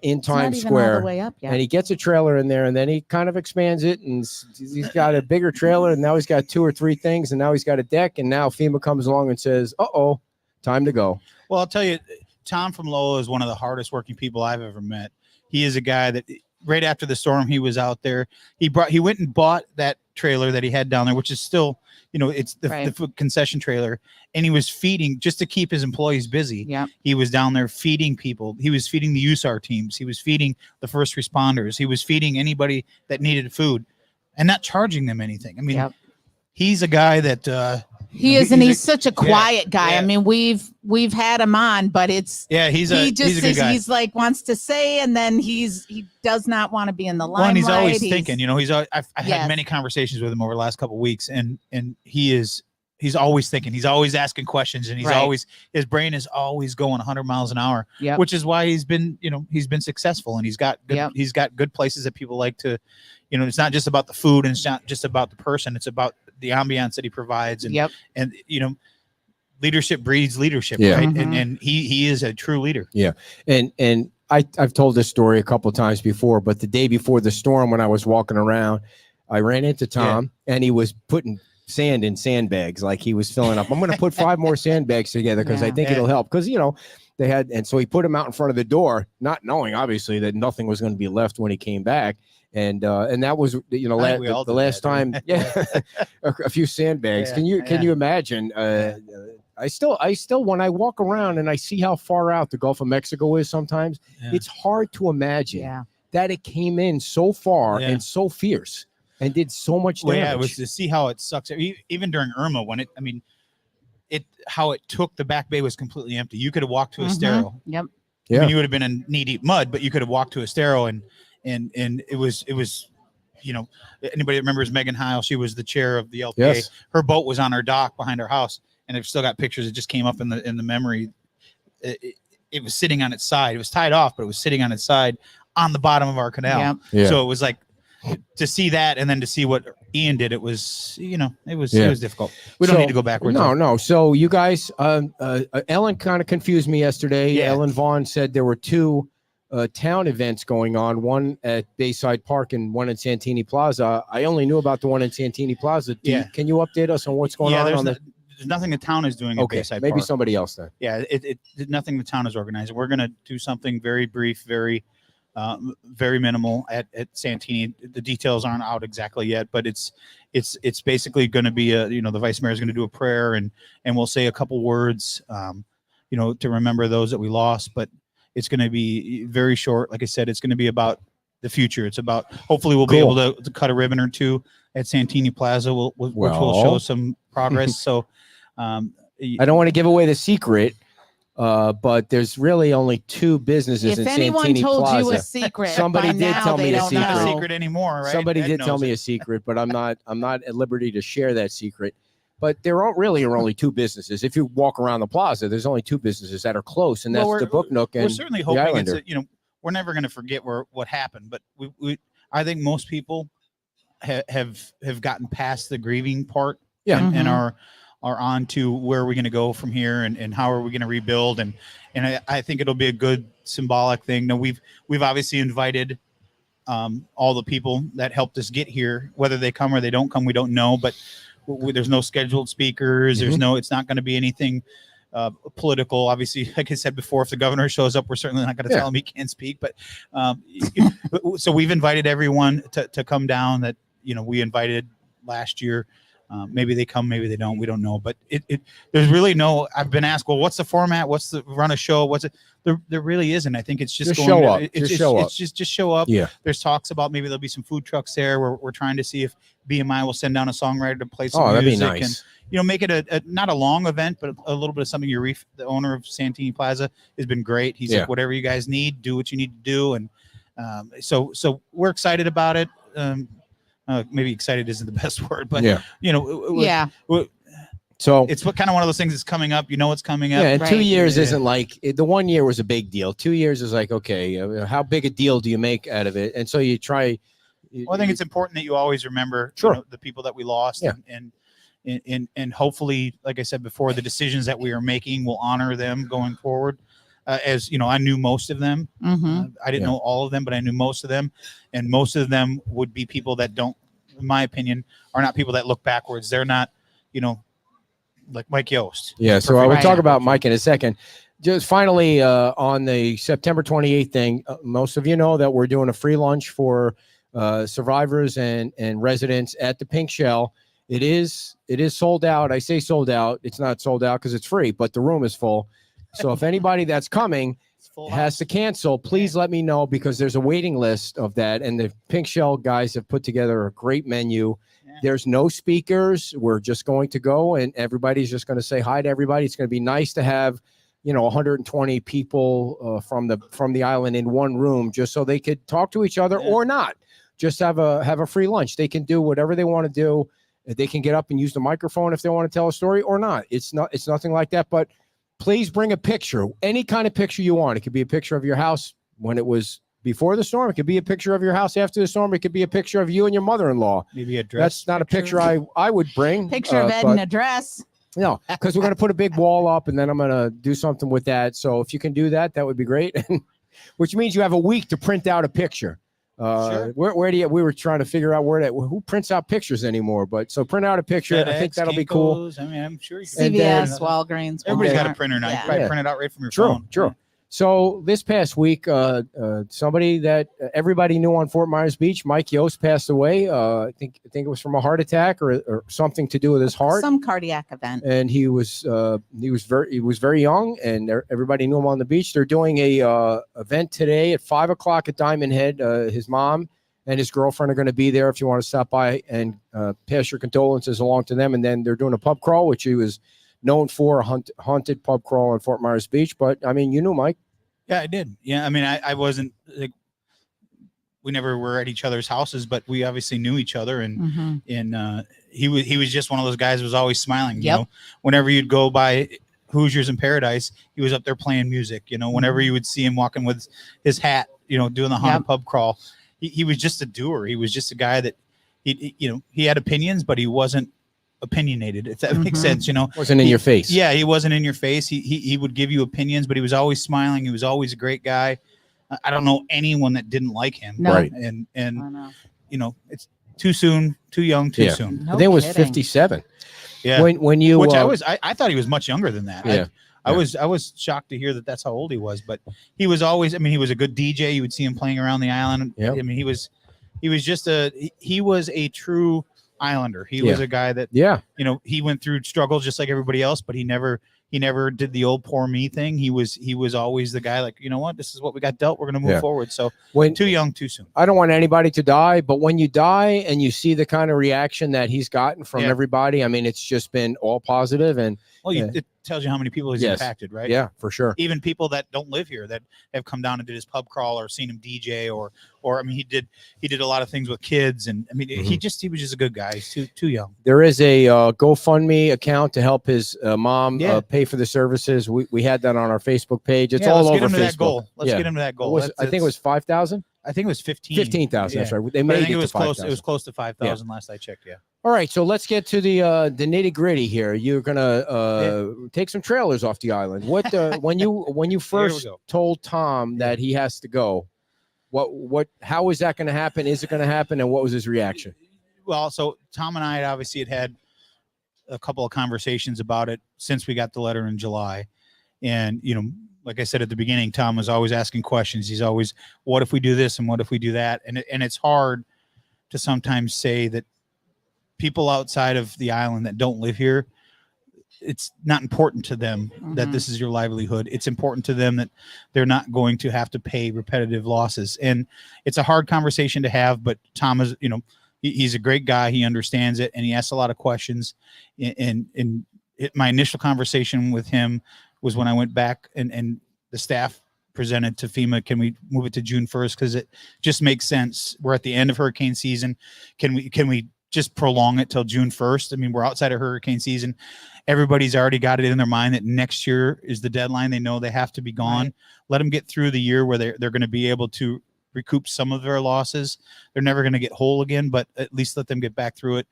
in Times Square. All the way up yet. And he gets a trailer in there, and then he kind of expands it, and he's got a bigger trailer, and now he's got 2 or 3 things, and now he's got a deck, and now FEMA comes along and says, "Uh-oh, time to go." Well, I'll tell you, Tom from Lola is one of the hardest working people I've ever met. He is a guy that right after the storm, he was out there. He went and bought that trailer that he had down there, which is still, it's the concession trailer. And he was feeding just to keep his employees busy. Yeah. He was down there feeding people. He was feeding the USAR teams. He was feeding the first responders. He was feeding anybody that needed food and not charging them anything. I mean, he's a guy that, he is, and he's such a quiet guy. Yeah. I mean, we've had him on, but he's a good guy. He's like wants to say, and then he does not want to be in the limelight. And he's always thinking. I've had many conversations with him over the last couple of weeks, and he's always thinking. He's always asking questions, and his brain is always going 100 miles an hour. Yep. Which is why he's been successful, and he's got good places that people like to. It's not just about the food, and it's not just about the person. It's about the ambiance that he provides, and leadership breeds leadership, right? Mm-hmm. And he is a true leader. Yeah, and I've told this story a couple of times before, but the day before the storm, when I was walking around, I ran into Tom, and he was putting sand in sandbags, like he was filling up. I'm going to put 5 more sandbags together because I think it'll help. Because they had, and so he put them out in front of the door, not knowing obviously that nothing was going to be left when he came back. And that was the last time, a few sandbags. Can you imagine? I still when I walk around and I see how far out the Gulf of Mexico is, sometimes it's hard to imagine that it came in so far and so fierce and did so much damage. Well, it was to see how it sucks. Even during Irma, how it took, the back bay was completely empty. You could have walked to a Estero. Yep. Yeah. I mean, you would have been in knee-deep mud, but you could have walked to Estero, and it was anybody that remembers Megan Heil, she was the chair of the LPA. Yes. Her boat was on her dock behind her house, and I've still got pictures. It just came up in the memory. It was sitting on its side. It was tied off, but it was sitting on its side on the bottom of our canal. Yep. Yeah. So it was like, to see that, and then to see what Ian did, it was difficult. We don't need to go backwards. No. So you guys, Ellen kind of confused me yesterday. Yeah. Ellen Vaughn said there were 2 town events going on, one at Bayside Park and one in Santini Plaza. I only knew about the one in Santini Plaza. Can you update us on what's going on? There's nothing the town is doing at Bayside maybe Park. somebody else then. Yeah, it nothing the town is organizing. We're going to do something very brief, very minimal at Santini. The details aren't out exactly yet, but it's basically going to be the vice mayor is going to do a prayer, and we'll say a couple words, to remember those that we lost. But it's going to be very short. Like I said, it's going to be about the future. It's about, hopefully we'll be able to cut a ribbon or 2 at Santini Plaza, which will show some progress. So I don't want to give away the secret, but there's really only 2 businesses If in anyone Santini told Plaza. you a secret, Somebody by did now tell me they a don't secret. It's not a know. secret anymore, right? Somebody Ed did tell knows me it. a secret, but I'm not at liberty to share that secret. But there are only 2 businesses. If you walk around the plaza, there's only 2 businesses that are close, and that's Well, the Book Nook we're and certainly the hoping Islander. we're never going to forget what happened, but I think most people have gotten past the grieving part, Yeah. and are on to where are we going to go from here, and how are we going to rebuild, and I think it'll be a good symbolic thing. No, we've obviously invited all the people that helped us get here. Whether they come or they don't come, we don't know, but there's no scheduled speakers. There's it's not going to be anything political. Obviously, like I said before, if the governor shows up, we're certainly not going to tell him he can't speak. But so we've invited everyone to come down that we invited last year. Maybe they come, maybe they don't. We don't know. But there's really no. I've been asked, well, what's the format? What's the run a show? What's it? There really isn't. I think it's just going show up. It's just show up. Yeah. There's talks about maybe there'll be some food trucks there. We're trying to see if BMI will send down a songwriter to play some Oh, that'd be music nice. and make it a not a long event, but a little bit of something. The owner of Santini Plaza has been great. He's like, whatever you guys need, do what you need to do, and so we're excited about it. Maybe excited isn't the best word, but So it's kind of one of those things that's coming up. It's coming up. yeah, and 2 Right. years isn't like the 1 year was a big deal. 2 years is like, okay, how big a deal do you make out of it? And so you try. Well, I think it's important that you always remember the people that we lost, and hopefully, like I said before, the decisions that we are making will honor them going forward. As I knew most of them. I didn't know all of them, but I knew most of them, and most of them would be people that don't, in my opinion, are not people that look backwards. They're not, like Mike Yost. Yeah, so I will Right. talk about Mike in a second. Just finally, on the September 28th thing, most of you know that we're doing a free lunch for survivors and residents at the Pink Shell. It is sold out. I say sold out. It's not sold out because it's free, but the room is full. So if anybody that's coming has to cancel, please let me know, because there's a waiting list of that. And the Pink Shell guys have put together a great menu. There's no speakers. We're just going to go, and everybody's just going to say hi to everybody. It's going to be nice to have, 120 people from the island in one room, just so they could talk to each other or not. Just have a free lunch. They can do whatever they want to do. They can get up and use the microphone if they want to tell a story or not. It's nothing like that. But please bring a picture, any kind of picture you want. It could be a picture of your house when it was before the storm. It could be a picture of your house after the storm. It could be a picture of you and your mother-in-law. Maybe a dress. That's not a picture I would bring. Picture of Ed in a dress. No, because we're going to put a big wall up, and then I'm going to do something with that. So if you can do that, that would be great. Which means you have a week to print out a picture. Sure. Where do you? We were trying to figure out who prints out pictures anymore. But so print out a picture. I think that'll be cool. I mean, I'm sure you can. CVS, Walgreens. Everybody's got a Walmart. printer now. You Yeah. probably print it out right from your phone. True. So this past week, somebody that everybody knew on Fort Myers Beach, Mike Yost, passed away. I think it was from a heart attack or something to do with his heart. Some cardiac event. And he was very young, and everybody knew him on the beach. They're doing a event today at 5:00 at Diamond Head. His mom and his girlfriend are going to be there. If you want to stop by and pass your condolences along to them, and then they're doing a pub crawl, which he was known for, a haunted pub crawl on Fort Myers Beach. But I mean, you knew Mike. Yeah, I did. Yeah, I mean, I wasn't like, we never were at each other's houses, but we obviously knew each other, and he was just one of those guys who was always smiling. You know, whenever you'd go by Hoosiers in Paradise, he was up there playing music. Whenever you would see him walking with his hat, doing the haunted pub crawl, he was just a doer. He was just a guy that he had opinions, but he wasn't opinionated, if that makes sense. Wasn't in your face. Yeah, he wasn't in your face. He would give you opinions, but he was always smiling. He was always a great guy. I don't know anyone that didn't like him. No. Right. And it's too soon, too young, too soon. No I think it was kidding. 57. Yeah. When you Which I thought he was much younger than that. Yeah. I was shocked to hear that that's how old he was, but he was always, he was a good DJ. You would see him playing around the island. Yep. He was just he was a true Islander. He was a guy that, he went through struggles just like everybody else, but he He never did the old poor me thing. He was always the guy like, you know what, this is what we got dealt. We're going to move forward. So too young, too soon. I don't want anybody to die, but when you die and you see the kind of reaction that he's gotten from everybody, I mean, it's just been all positive. And it tells you how many people he's impacted, right? Yeah, for sure. Even people that don't live here that have come down and did his pub crawl or seen him DJ or I mean, he did a lot of things with kids, and I mean, he was just a good guy. He's too young. There is a GoFundMe account to help his mom pay for the services. We had that on our Facebook page. It's all over Facebook. Let's get him to that goal. I think it was 5,000. I think it was 15. 15,000. That's right. They made it was close. 5,000. It was close to 5,000 last I checked. Yeah. All right, so let's get to the nitty gritty here. You're gonna take some trailers off the island. What when you first told Tom that he has to go, how is that going to happen? Is it going to happen? And what was his reaction? Well, so Tom and I obviously had a couple of conversations about it since we got the letter in July, and like I said at the beginning, Tom was always asking questions. He's always, what if we do this and what if we do that? And it's hard to sometimes say that people outside of the island that don't live here, it's not important to them that this is your livelihood. It's important to them that they're not going to have to pay repetitive losses. And it's a hard conversation to have, but Tom is, he's a great guy. He understands it, and he asks a lot of questions. My initial conversation with him was when I went back and the staff presented to FEMA, can we move it to June 1st? Because it just makes sense. We're at the end of hurricane season. Can we just prolong it till June 1st? I mean, we're outside of hurricane season. Everybody's already got it in their mind that next year is the deadline. They know they have to be gone. Right. Let them get through the year where they're going to be able to recoup some of their losses. They're never going to get whole again, but at least let them get back through it.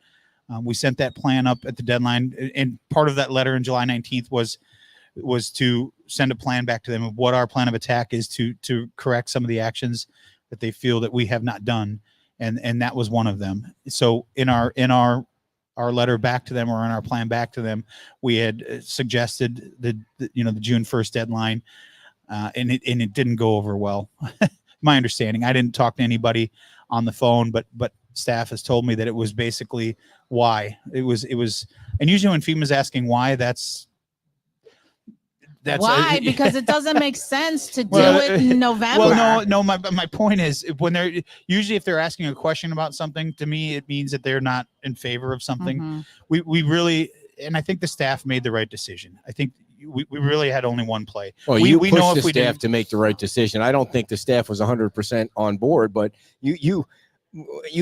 We sent that plan up at the deadline, and part of that letter in July 19th was to send a plan back to them of what our plan of attack is to correct some of the actions that they feel that we have not done. And that was one of them. So in our letter back to them, or in our plan back to them, we had suggested the June 1st deadline, and it didn't go over well. My understanding, I didn't talk to anybody on the phone, but staff has told me that it was basically why it was, and usually when FEMA's asking why, that's why, because it doesn't make sense to do it in November. Well, no. My point is, when they're usually, if they're asking a question about something, to me, it means that they're not in favor of something. We really, and I think the staff made the right decision. I think we really had only one play. Well, we pushed the staff to make the right decision. I don't think the staff was 100% on board, but you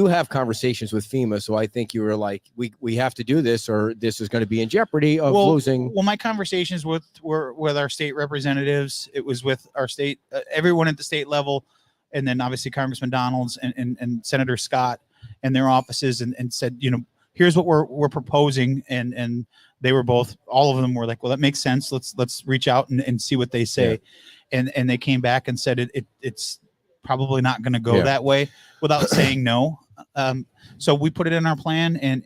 have conversations with FEMA, so I think you were like, we have to do this, or this is going to be in jeopardy of losing. Well, my conversations were with our state representatives. It was with our state, everyone at the state level, and then obviously Congressman Donalds and Senator Scott and their offices, and said, here's what we're proposing, and they were all of them were like, well, that makes sense. Let's reach out and see what they say, and they came back and said it's probably not going to go that way without saying no. So we put it in our plan, and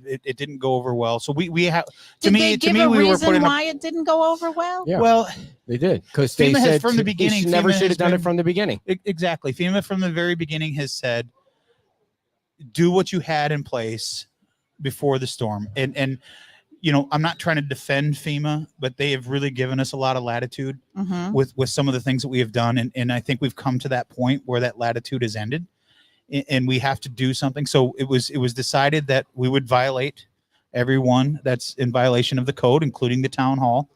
it didn't go over well. So we have to me we were putting why it didn't go over well. Yeah. Well, they did, because they said from the beginning never should have done it from the beginning. Exactly. FEMA from the very beginning has said, do what you had in place before the storm. And I'm not trying to defend FEMA, but they have really given us a lot of latitude with some of the things that we have done. And I think we've come to that point where that latitude has ended, and we have to do something. So it was decided that we would violate everyone that's in violation of the code, including the town hall.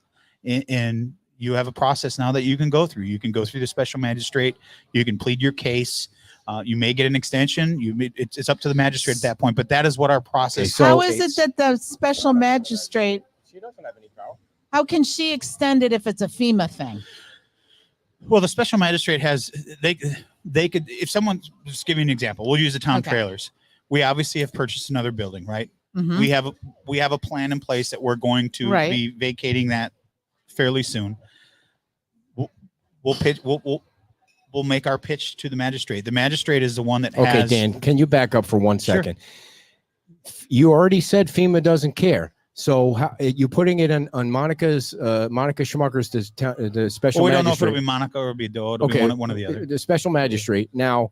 And you have a process now that you can go through. You can go through the special magistrate. You can plead your case. You may get an extension. It's up to the magistrate at that point, but that is what our process is. How is it that the special magistrate, she doesn't have any power? How can she extend it if it's a FEMA thing? Well, the special magistrate they could, if someone, just give you an example, we'll use the town trailers. We obviously have purchased another building, right? We have a plan in place that we're going to be vacating that fairly soon. We'll make our pitch to the magistrate. The magistrate is the one that has. Okay, Dan, can you back up for 1 second? Sure. You already said FEMA doesn't care. So how you putting it on Monica Schmucker's, the special magistrate? We don't know if it'll be Monica or it'll be Doe. It'll be one of the other. The special magistrate. Now,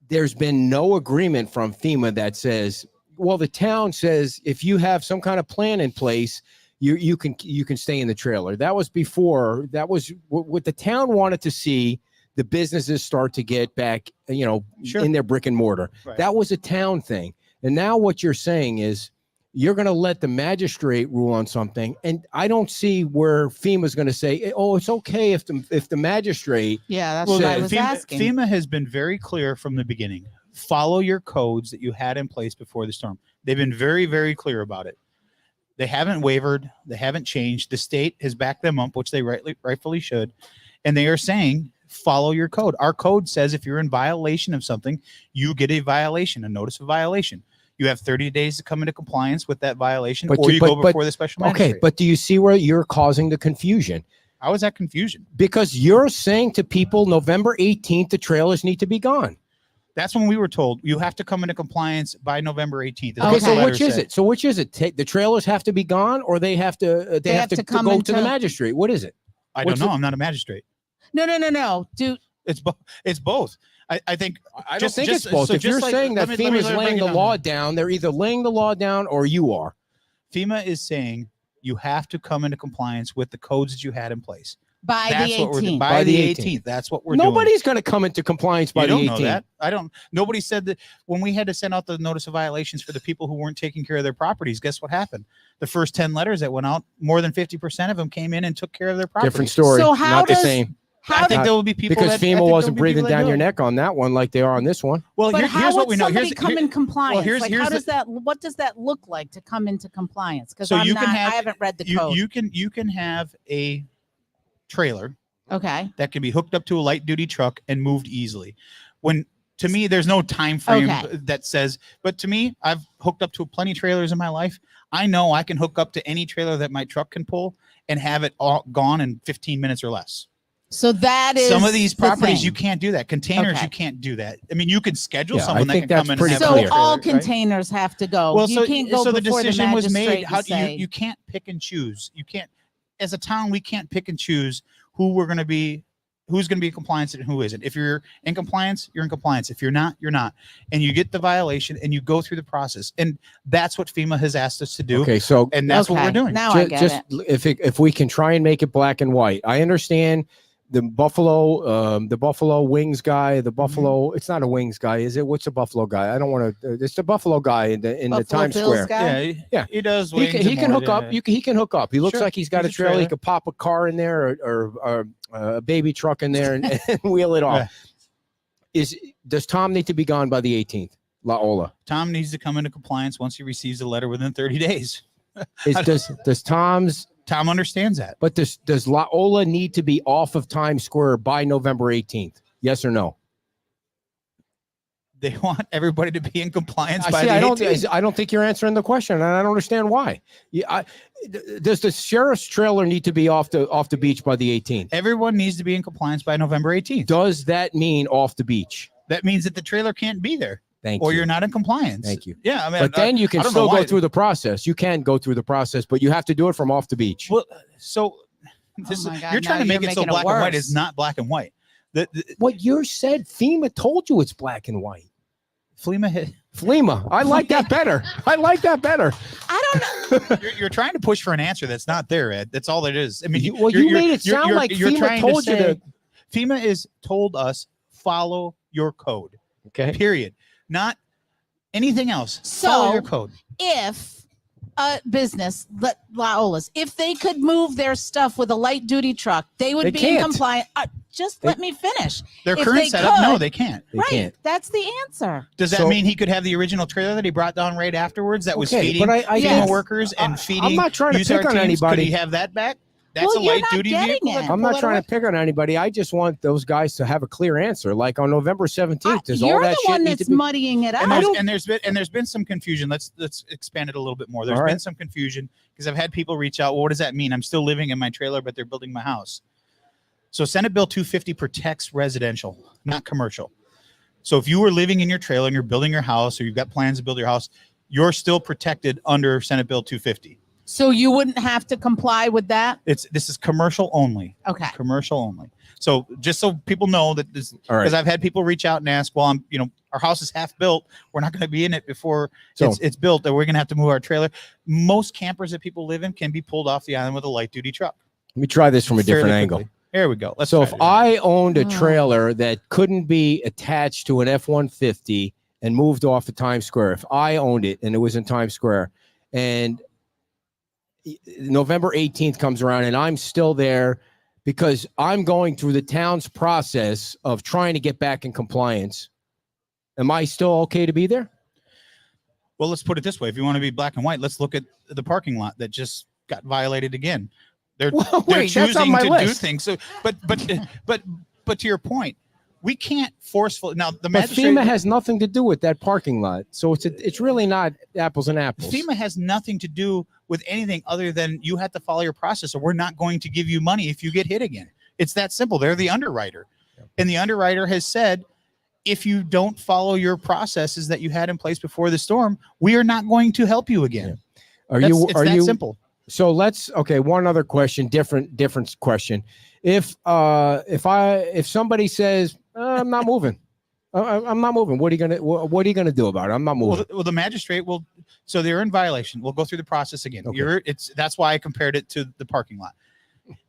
there's been no agreement from FEMA that says, well, the town says if you have some kind of plan in place, you can stay in the trailer. That was before. That was what the town wanted to see. The businesses start to get back, Sure. in their brick and mortar. Right. That was a town thing. And now what you're saying is you're going to let the magistrate rule on something. And I don't see where FEMA's going to say, oh, it's okay if the magistrate. Yeah, that's Well, what I was asking. FEMA has been very clear from the beginning. Follow your codes that you had in place before the storm. They've been very, very clear about it. They haven't wavered. They haven't changed. The state has backed them up, which they rightfully should. And they are saying, follow your code. Our code says if you're in violation of something, you get a violation, a notice of violation. You have 30 days to come into compliance with that violation, or you go before the special magistrate. Okay, but do you see where you're causing the confusion? How is that confusion? Because you're saying to people November 18th, the trailers need to be gone. That's when we were told you have to come into compliance by November 18th. Okay, so which is it? So which is it? The trailers have to be gone, or they have to go to the magistrate? What is it? I don't know. I'm not a magistrate. No. Dude, It's both. I think. I don't think it's both. If you're saying that FEMA's laying the law down, they're either laying the law down or you are. FEMA is saying you have to come into compliance with the codes that you had in place. by the 18th. By the 18th. That's what we're doing. Nobody's going to come into compliance by the 18th. Know that. I don't. Nobody said that when we had to send out the notice of violations for the people who weren't taking care of their properties. Guess what happened? The first 10 letters that went out, more than 50% of them came in and took care of their properties. Different story. So how not does- the same. I think there will be people because FEMA wasn't breathing down your neck on that one like they are on this one. Well, But here's how what would we know. somebody come in compliance? here's How does the- that? What does that look like to come into compliance? Because So I you can have- haven't read the code. You can have a trailer Okay. that can be hooked up to a light duty truck and moved easily. When to me, there's no time frame Okay. that says, but to me, I've hooked up to plenty of trailers in my life. I know I can hook up to any trailer that my truck can pull and have it all gone in 15 minutes or less. So that is Some of these the properties thing. you can't do that. Containers Okay. you can't do that. I mean, you can schedule Yeah, someone I that think can that's come in pretty and have So a clear. all trailer, right? containers have to go. Well, you can't go so the before decision was magistrate made. How and do you say, you can't pick and choose. You can't, as a town, we can't pick and choose who we're going to be, who's going to be in compliance and who isn't. If you're in compliance, you're in compliance. If you're not, you're not. And you get the violation and you go through the process. And that's what FEMA has asked us to do. Okay, so And that's what Okay, we're doing. Now I get it. if we can try and make it black and white. I understand the Buffalo Wings guy, the Buffalo. It's not a Wings guy, is it? What's a Buffalo guy? I don't want to. It's the Buffalo guy in the Buffalo Times Bills Square. guy? Yeah, he does. He wings can, and he can more, hook up. yeah. He can hook up. He looks Sure, like he's got a he's a trailer. He trailer. could pop a car in there or a baby truck in there and, and wheel it off. Yeah. Does Tom need to be gone by the 18th? Laola. Tom needs to come into compliance once he receives a letter within 30 days. Does Tom's Tom understands that. But does Laola need to be off of Times Square by November 18th? Yes or no? They want everybody to be in compliance I by see. the 18th. I don't think you're answering the question, and I don't understand why. Does the sheriff's trailer need to be off the beach by the 18th? Everyone needs to be in compliance by November 18th. Does that mean off the beach? That means that the trailer can't be there. Thank or you. you're not in compliance. Thank you. Yeah, I mean, But then you I can don't still know go why- through the process. You can go through the process, but you have to do it from off the beach. Well, so this my is, God, you're trying now to make you're it so making it black and white worse. is not black and white. The What you said, FEMA told you it's black and white. FEMA. I like that better. I like that better. I don't know. you're trying to push for an answer that's not there, Ed. That's all it is. I mean, You made it sound like FEMA trying told you say- to. FEMA is told us follow your code. Okay. Period. Not anything else. Follow So- your code. If a business, Laola's, if they could move their stuff with a light duty truck, they would They be can't. in compliance. Just let me finish. Their if current they setup, no, could- they can't. They right. can't. That's the answer. Does that So- mean he could have the original trailer that he brought down right afterwards that was Okay, feeding but I FEMA Yes. workers and I'm feeding not trying to user pick on teams? anybody. Could he have that back? That's Well, a you're light not duty getting vehicle. it. that can I'm pull not that trying away? to pick on anybody. I just want those guys to have a clear answer. Like on November 17th, does all You're that the shit one need that's to be? muddying it up. And there's been some confusion. Let's expand it a little bit more. There's All right. been some confusion because I've had people reach out. Well, what does that mean? I'm still living in my trailer, but they're building my house. So Senate Bill 250 protects residential, not commercial. So if you were living in your trailer and you're building your house or you've got plans to build your house, you're still protected under Senate Bill 250. So you wouldn't have to comply with that? This is commercial only. Okay. Commercial only. So just so people know that this, All right. because I've had people reach out and ask, well, our house is half built. We're not going to be in it before it's built, that we're going to have to move our trailer. Most campers that people live in can be pulled off the island with a light duty truck. Let me try this from a different Fairly angle. quickly. There we go. So if I owned a trailer that couldn't be attached to an F-150 and moved off of Times Square, if I owned it and it was in Times Square, and November 18th comes around and I'm still there because I'm going through the town's process of trying to get back in compliance, am I still okay to be there? Well, let's put it this way. If you want to be black and white, let's look at the parking lot that just got violated again. They're choosing to do things. So, but to your point, we can't forcefully. Now, the magistrate, FEMA has nothing to do with that parking lot, so it's really not apples and apples. FEMA has nothing to do with anything other than you have to follow your process, or we're not going to give you money if you get hit again. It's that simple. They're the underwriter, and the underwriter has said, if you don't follow your processes that you had in place before the storm, we are not going to help you again. Yeah. Are you simple? So one other question, different question. If somebody says, I'm not moving, I'm not moving, what are you gonna do about it? I'm not moving. Well, the magistrate will, so they're in violation. We'll go through the process again. Okay. That's why I compared it to the parking lot.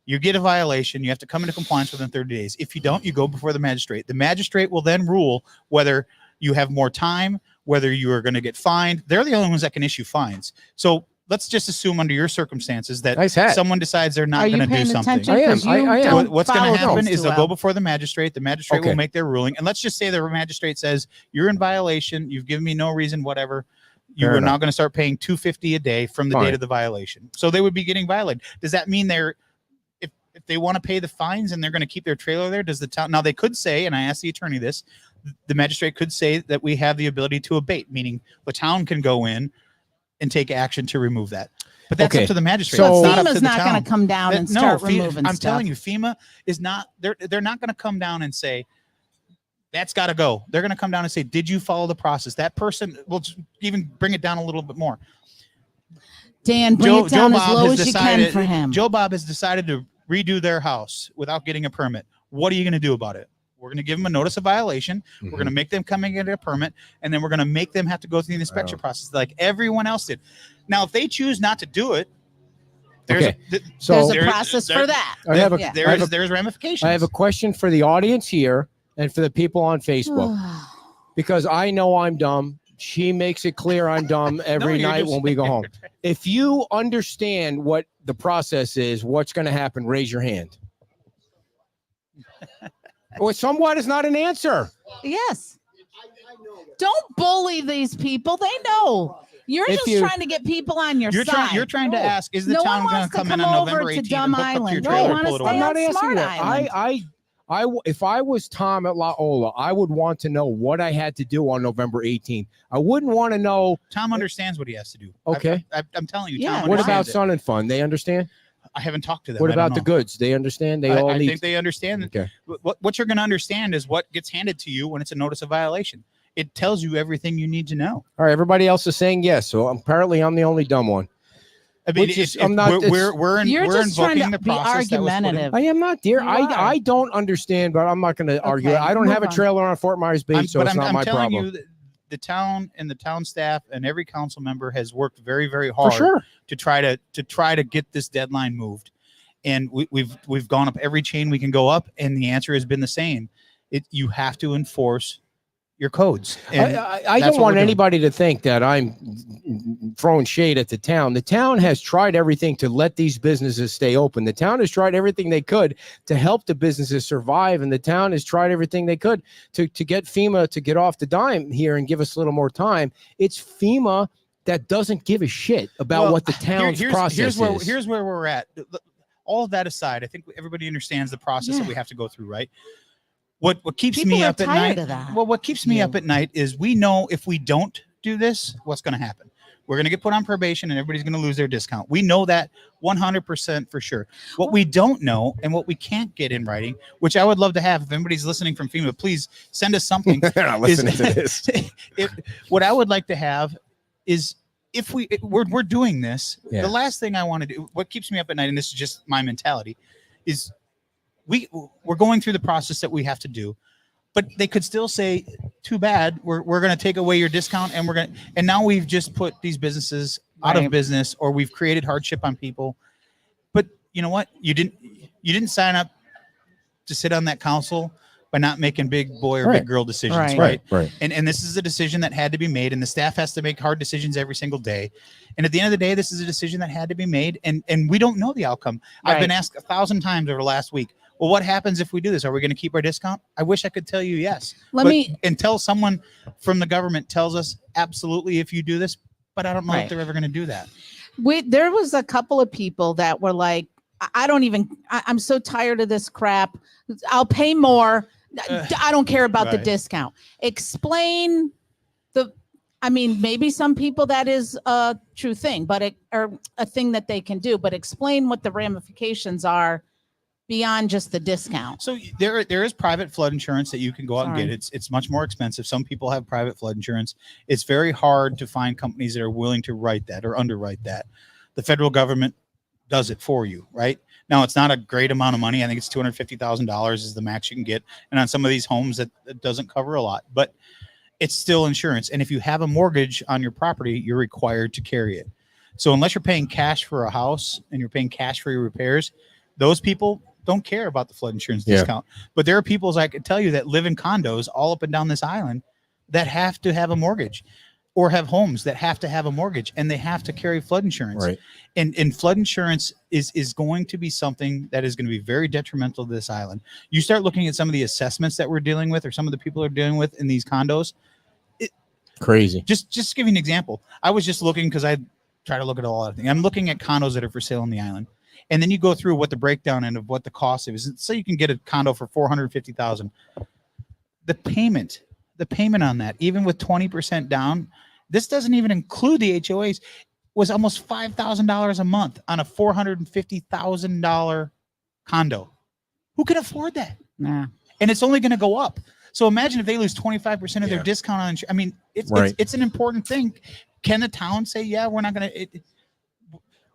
You get a violation, you have to come into compliance within 30 days. If you don't, you go before the magistrate. The magistrate will then rule whether you have more time, whether you are going to get fined. They're the only ones that can issue fines. So let's just assume under your circumstances that someone decides they're not going to do something. I am. What's going to happen is they'll go before the magistrate. The magistrate will make their ruling. And let's just say the magistrate says, you're in violation. You've given me no reason, whatever. You are now going to start paying $250 a day from the date of the violation. So they would be getting violated. Does that mean if they want to pay the fines and they're going to keep their trailer there, does the town, now they could say, and I asked the attorney this, the magistrate could say that we have the ability to abate, meaning the town can go in and take action to remove that. But that's up to the magistrate. So not FEMA's not going to come down and start removing I'm stuff. telling you, FEMA is not, they're not going to come down and say, that's got to go. They're going to come down and say, did you follow the process? That person will just even bring it down a little bit more. Dan, bring it down as low as you can for him. Joe Bob has decided to redo their house without getting a permit. What are you going to do about it? We're going to give them a notice of violation. We're going to make them come and get a permit, and then we're going to make them have to go through the inspection process like everyone else did. Now, if they choose not to do it, there's a process for that. There's ramifications. I have a question for the audience here and for the people on Facebook, because I know I'm dumb. She makes it clear I'm dumb every night when we go home. If you understand what the process is, what's going to happen, raise your hand. Well, somewhat is not an answer. Yes. Don't bully these people. They know. You're trying to get people on your side. You're trying to ask, is the town going to come in on November 18th and hook up to your trailer and pull it away? I'm not asking that. If I was Tom at La Ola, I would want to know what I had to do on November 18th. I wouldn't want to know. Tom understands what he has to do. Okay. I'm telling you. Yeah. Tom What about understands it. Sun and Fun? They understand? I haven't talked to them. What about the goods? They understand? They all I need. think they understand. Okay. What you're going to understand is what gets handed to you when it's a notice of violation. It tells you everything you need to know. All right. Everybody else is saying yes. So apparently I'm the only dumb one. I mean, we're invoking the be process that was put in. argumentative. I am not, dear. You I don't understand, but I'm not going to argue. I don't have a trailer on Fort Myers Beach, so it's not my problem. I'm telling you, the town and the town staff and every council member has worked very, very hard to try to get this deadline moved. And we've gone up every chain we can go up, and the answer has been the same. You have to enforce your codes. And I don't want anybody to think that I'm throwing shade at the town. The town has tried everything to let these businesses stay open. The town has tried everything they could to help the businesses survive, and the town has tried everything they could to get FEMA to get off the dime here and give us a little more time. It's FEMA that doesn't give a shit about what the town's process is. Here's where we're at. All of that aside, I think everybody understands the process that we have to go through, right? What keeps me up at night? Well, what keeps me up at night is we know if we don't do this, what's going to happen? We're going to get put on probation and everybody's going to lose their discount. We know that 100% for sure. What we don't know and what we can't get in writing, which I would love to have, if anybody's listening from FEMA, please send us something. They're not listening to this. What I would like to have is, if we're doing this, the last thing I want to do, what keeps me up at night, and this is just my mentality, is we're going through the process that we have to do, but they could still say, too bad, we're going to take away your discount, and now we've just put these businesses out of business, or we've created hardship on people. But you know what? You didn't sign up to sit on that council by not making big boy or big girl decisions, right? And this is a decision that had to be made, and the staff has to make hard decisions every single day. And at the end of the day, this is a decision that had to be made, and we don't know the outcome. I've been asked 1,000 times over the last week, well, what happens if we do this? Are we going to keep our discount? I wish I could tell you yes. Until someone from the government tells us absolutely if you do this, but I don't know if they're ever going to do that. There was a couple of people that were like, I'm so tired of this crap. I'll pay more. I don't care about the discount. Explain maybe some people that is a true thing, or a thing that they can do, but explain what the ramifications are beyond just the discount. So there is private flood insurance that you can go out and get. It's much more expensive. Some people have private flood insurance. It's very hard to find companies that are willing to write that or underwrite that. The federal government does it for you, right? Now, it's not a great amount of money. I think it's $250,000 is the max you can get. And on some of these homes, that doesn't cover a lot, but it's still insurance. And if you have a mortgage on your property, you're required to carry it. So unless you're paying cash for a house and you're paying cash for your repairs, those people don't care about the flood insurance discount. But there are people, as I could tell you, that live in condos all up and down this island that have to have a mortgage, or have homes that have to have a mortgage, and they have to carry flood insurance. Right. And flood insurance is going to be something that is going to be very detrimental to this island. You start looking at some of the assessments that we're dealing with, or some of the people are dealing with in these condos. Crazy. Just to give you an example, I was just looking, because I try to look at a lot of things. I'm looking at condos that are for sale on the island. And then you go through what the breakdown and of what the cost is. So you can get a condo for $450,000. The payment on that, even with 20% down, this doesn't even include the HOAs, was almost $5,000 a month on a $450,000 condo. Who can afford that? Nah. And it's only going to go up. So imagine if they lose 25% of their discount on insurance. I mean, it's an important thing. Can the town say, yeah, we're not going to?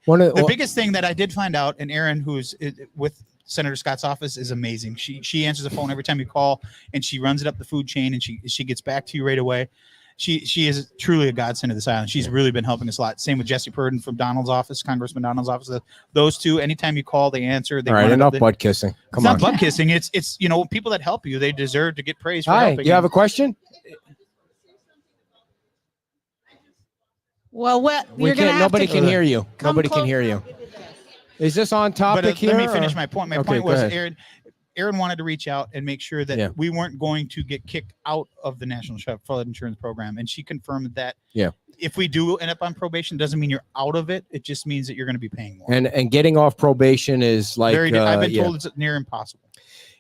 The biggest thing that I did find out, and Erin, who's with Senator Scott's office, is amazing. She answers the phone every time you call, and she runs it up the food chain, and she gets back to you right away. She is truly a godsend to this island. She's really been helping us a lot. Same with Jesse Purdon from Donald's office, Congressman Donald's office. Those two, anytime you call, they answer. All right, enough butt kissing. Come on. It's not butt kissing. It's people that help you. They deserve to get praise for Hi, helping. you have a question? Well, nobody can hear you. Nobody can hear you. Is this on topic here? Let me finish my point. My point was, Erin wanted to reach out and make sure that we weren't going to get kicked out of the National Flood Insurance Program. And she confirmed that if we do end up on probation, doesn't mean you're out of it. It just means that you're going to be paying more. And getting off probation is like I've been told it's near impossible.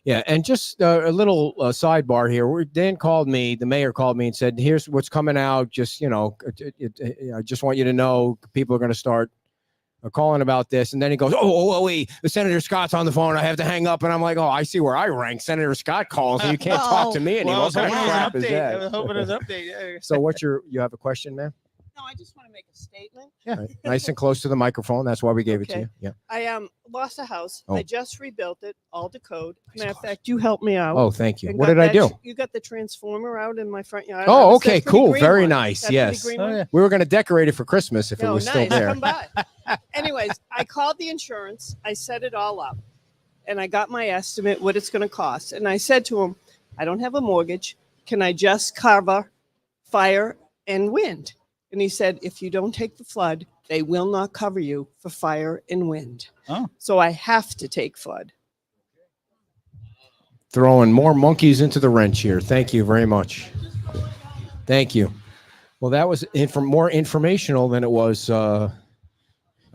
Yeah, and just a little sidebar here. Dan called me, the mayor called me and said, here's what's coming out. Just, I just want you to know people are going to start calling about this. And then he goes, wait, the Senator Scott's on the phone. I have to hang up. And I'm like, I see where I rank. Senator Scott calls and you can't talk to me anymore. What kind of crap is that? I was hoping it was an update. So you have a question, ma'am? No, I just want to make a statement. Yeah, right. Nice and close to the microphone. That's why we gave it to you. Yeah. I lost a house. I just rebuilt it, all to code. Matter of fact, you helped me out. Oh, thank you. What did I do? You got the transformer out in my front yard. Oh, okay, cool. Very nice. That's yes. We were going to decorate it for Christmas if it was still there. Come by. Anyways, I called the insurance. I set it all up, and I got my estimate what it's going to cost. And I said to him, I don't have a mortgage. Can I just cover fire and wind? And he said, if you don't take the flood, they will not cover you for fire and wind. Oh. So I have to take flood. Throwing more monkeys into the wrench here. Thank you very much. Thank you. Well, that was more informational than it was a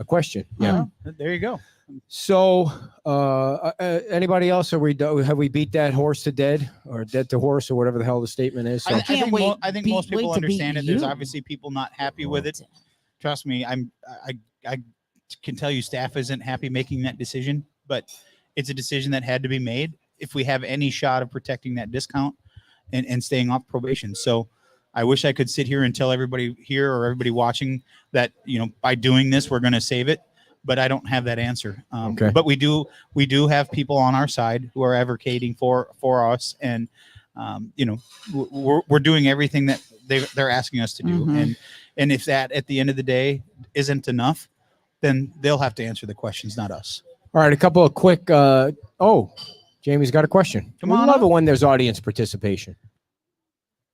question. Yeah. There you go. So, anybody else? Have we beat that horse to dead, or dead to horse, or whatever the hell the statement is? So, I think most people understand it. There's obviously people not happy with it. Trust me, I can tell you, staff isn't happy making that decision, but it's a decision that had to be made if we have any shot of protecting that discount and staying off probation. So, I wish I could sit here and tell everybody here or everybody watching that by doing this we're going to save it. but I don't have that answer. Okay. But we do have people on our side who are advocating for us, and we're doing everything that they're asking us to do. And if that at the end of the day isn't enough, then they'll have to answer the questions, not us. All right, a couple of quick. Jamie's got a question. Come we on love up. it when there's audience participation.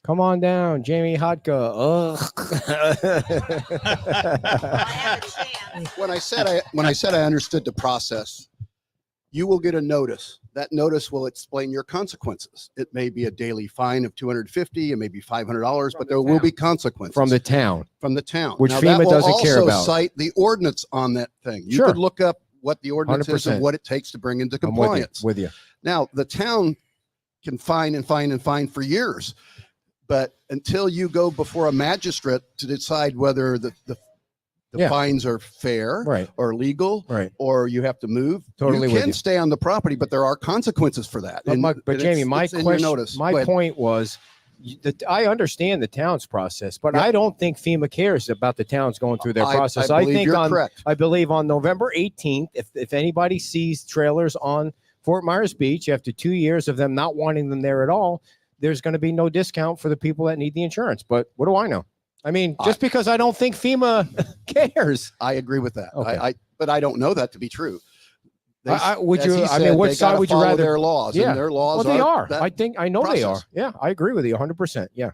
Come on down, Jamie Hodka. When I said I understood the process, you will get a notice. That notice will explain your consequences. It may be a daily fine of $250, it may be $500, but there will be consequences From the town, which now, FEMA FEMA doesn't care about. Cite the ordinance on that thing. You Sure. could look up what the ordinance is 100%. and what it takes to bring into I'm compliance. with you. Now, the town can fine and fine and fine for years, but until you go before a magistrate to decide whether the Yeah. fines are fair Right. or legal, Right. or you have to move, Totally you with can you. stay on the property, but there are consequences for that. But Jamie, my it's in your question, notice. Go my ahead. point was, I understand the town's process, but Yep. I don't think FEMA cares about the towns going through their process. I believe think you're correct. I believe on November 18th, if anybody sees trailers on Fort Myers Beach after 2 years of them not wanting them there at all, there's going to be no discount for the people that need the insurance. But what do I know? I mean, just because I don't think FEMA cares. I agree with that. Okay. But I don't know that to be true. They- would as you? he I mean, said, what they side gotta would you follow rather? Their laws, Yeah. and their laws. Well, they are. that I know they are. process. Yeah, I agree with you 100%. Yeah.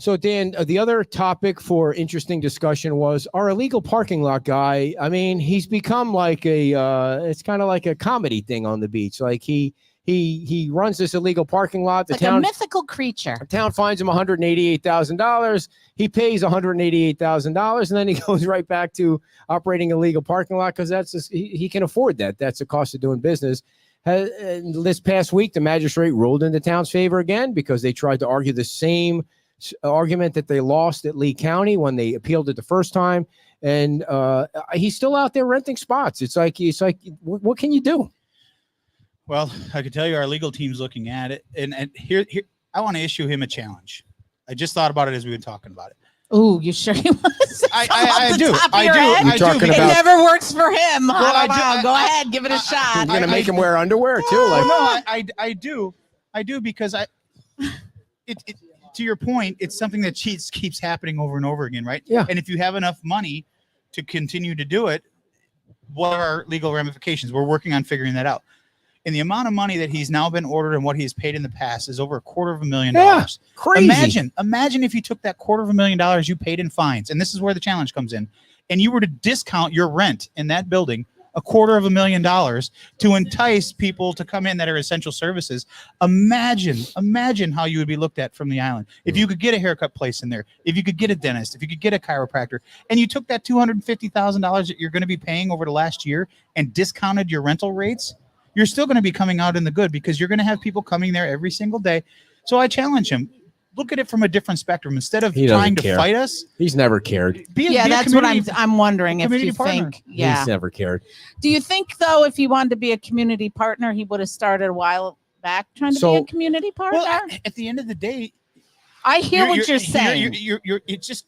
So Dan, the other topic for interesting discussion was our illegal parking lot guy. I mean, he's become like it's kind of like a comedy thing on the beach. Like he runs this illegal parking lot. The Like a town mythical creature. The town fines him $188,000. He pays $188,000, and then he goes right back to operating a legal parking lot because he can afford that. That's the cost of doing business. This past week, the magistrate ruled in the town's favor again because they tried to argue the same argument that they lost at Lee County when they appealed it the first time, and he's still out there renting spots. It's like what can you do? Well, I can tell you our legal team's looking at it, and here I want to issue him a challenge. I just thought about it as we were talking about it. Ooh, you sure you want to say I do. talking It about- never works for him. Well, I don't know. Go ahead, give it a shot. You're gonna make him wear underwear too. Well, Like, no, I do because it to your point, it's something that keeps happening over and over again, right? Yeah. And if you have enough money to continue to do it, what are our legal ramifications? We're working on figuring that out. And the amount of money that he's now been ordered and what he's paid in the past is over $250,000. crazy. Imagine if you took that $250,000 you paid in fines, and this is where the challenge comes in, and you were to discount your rent in that building $250,000 to entice people to come in that are essential services. Imagine how you would be looked at from the island. If you could get a haircut place in there, if you could get a dentist, if you could get a chiropractor, and you took that $250,000 that you're going to be paying over the last year and discounted your rental rates, you're still going to be coming out in the good because you're going to have people coming there every single day. So I challenge him. Look at it from a different spectrum. Instead of He doesn't trying to care. fight us, he's never cared. be a That's what community- I'm wondering if community you partner. think. Yeah. He's never cared. Do you think though, if he wanted to be a community partner, he would have started a while back trying to be a community partner? Well, at the end of the day, I hear what you're saying. It's just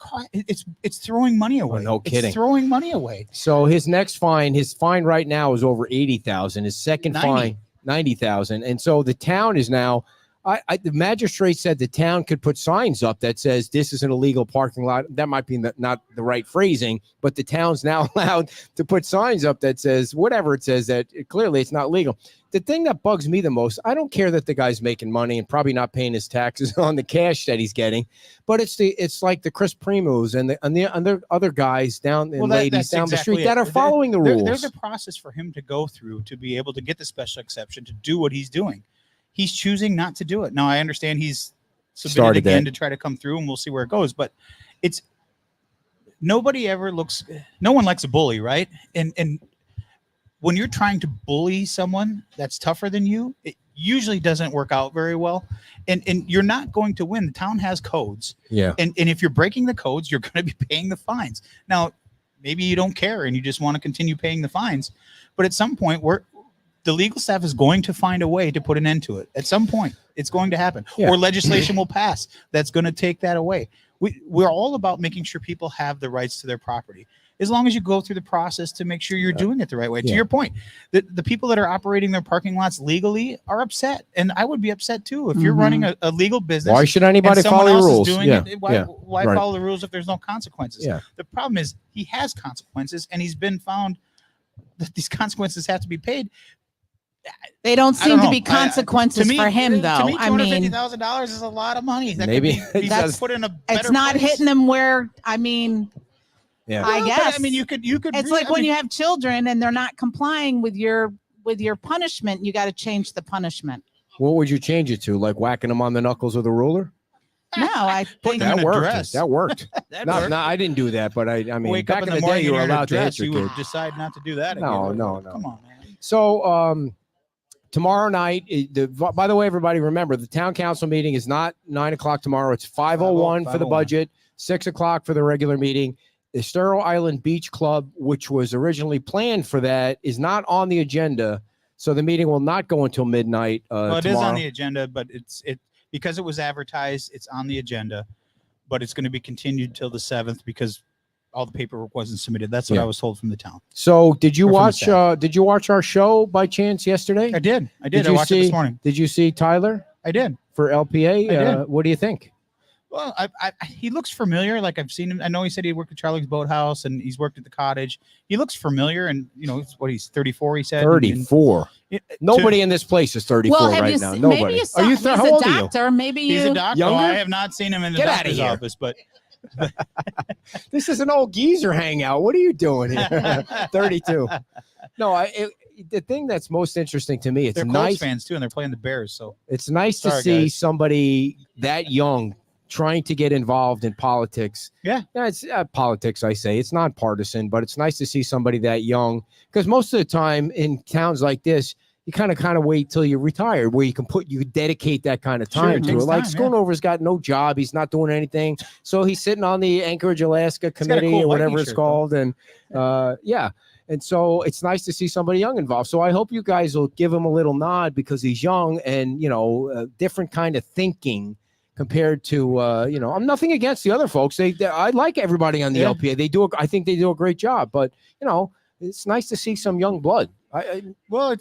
it's throwing money away. no kidding. It's throwing money away. So his fine right now is over 80,000. His second 90. fine 90,000, and so the town is now. The magistrate said the town could put signs up that says this is an illegal parking lot. That might be not the right phrasing, but the town's now allowed to put signs up that says whatever it says, that clearly it's not legal. The thing that bugs me the most, I don't care that the guy's making money and probably not paying his taxes on the cash that he's getting, but it's like the Chris Primos and the other guys down and ladies that's down the exactly street it. that are following the rules. There's a process for him to go through to be able to get the special exception to do what he's doing. He's choosing not to do it. Now, I understand he's submitted again to try to come through, and we'll see where it goes. But no one likes a bully, right? And when you're trying to bully someone that's tougher than you, it usually doesn't work out very well. And you're not going to win. The town has codes. Yeah. And if you're breaking the codes, you're going to be paying the fines. Now, maybe you don't care and you just want to continue paying the fines. But at some point, the legal staff is going to find a way to put an end to it. At some point, it's going to happen. Yeah. Or legislation will pass that's going to take that away. We're all about making sure people have the rights to their property. as long as you go through the process to make sure you're doing it the right way. Yeah. To your point, the people that are operating their parking lots legally are upset, and I would be upset too if you're running a legal business. Why should anybody and someone follow the else is rules? doing Yeah, it? Why right. follow the rules if there's no consequences? Yeah. The problem is he has consequences, and he's been found that these consequences have to be paid. They don't I seem don't to know. be consequences To me, for him, to though. me, I mean, $250,000 is a lot of money. That Maybe could be that's put in a better it's not place. hitting them where, I mean, Yeah. I Well, but, guess. I mean, you could. It's really- like I when mean, you have children and they're not complying with your punishment, you got to change the punishment. What would you change it to? Like whacking them on the knuckles with a ruler? No, I Putting think them in That a worked. dress. That worked. That No, worked. no, I didn't do that, but I mean, Wake back up in the the day, morning you were and you're in a allowed to hit dress, your you kid. would decide not to do that No, again. no. Come on, man. So, tomorrow night, by the way, everybody remember the town council meeting is not 9:00 tomorrow. It's 5:01 for the 5:01. budget, 6:00 for the regular meeting. The Estero Island Beach Club, which was originally planned for that, is not on the agenda. So the meeting will not go until midnight. Well, it is tomorrow. on the agenda, but it because it was advertised. It's on the agenda, but it's going to be continued till the 7th because all the paperwork wasn't submitted. That's what Yeah. I was told from the town. So did you Or from the watch? staff. Did you watch our show by chance yesterday? I did. Did I you watched it see- this morning. Did you see Tyler I did. for LPA? I did. What do you think? Well, he looks familiar. Like I've seen him. I know he said he worked at Charlie's Boathouse and he's worked at the cottage. He looks familiar, and he's 34. He said 34. Nobody in this place is 34 well, have right you now. seen, Nobody. maybe you saw, Are you? he's How a old are you? doctor. Maybe He's a you. doctor. Younger? I have not seen him in the Get outta doctor's here. office, but This is an old geezer hangout. What are you doing here? 32. No, the thing that's most interesting to me, it's they're Colts nice. fans too, and they're playing the Bears. So It's nice to Sorry, see guys. somebody that young trying to get involved in politics. Yeah. It's politics, I say. It's nonpartisan, but it's nice to see somebody that young, because most of the time in towns like this, you kind of wait till you're retired where you can dedicate that kind of Sure, time it to it. takes Like time, Schoonover's got no job. He's not doing anything. So he's sitting on the Anchorage, Alaska got a committee cool or whatever Viking it's shirt, called. And yeah. And so it's nice to see somebody young involved. So I hope you guys will give him a little nod because he's young and, different kind of thinking compared to, I'm nothing against the other folks. I like everybody on the Yeah. LPA. I think they do a great job, but it's nice to see some young blood. well,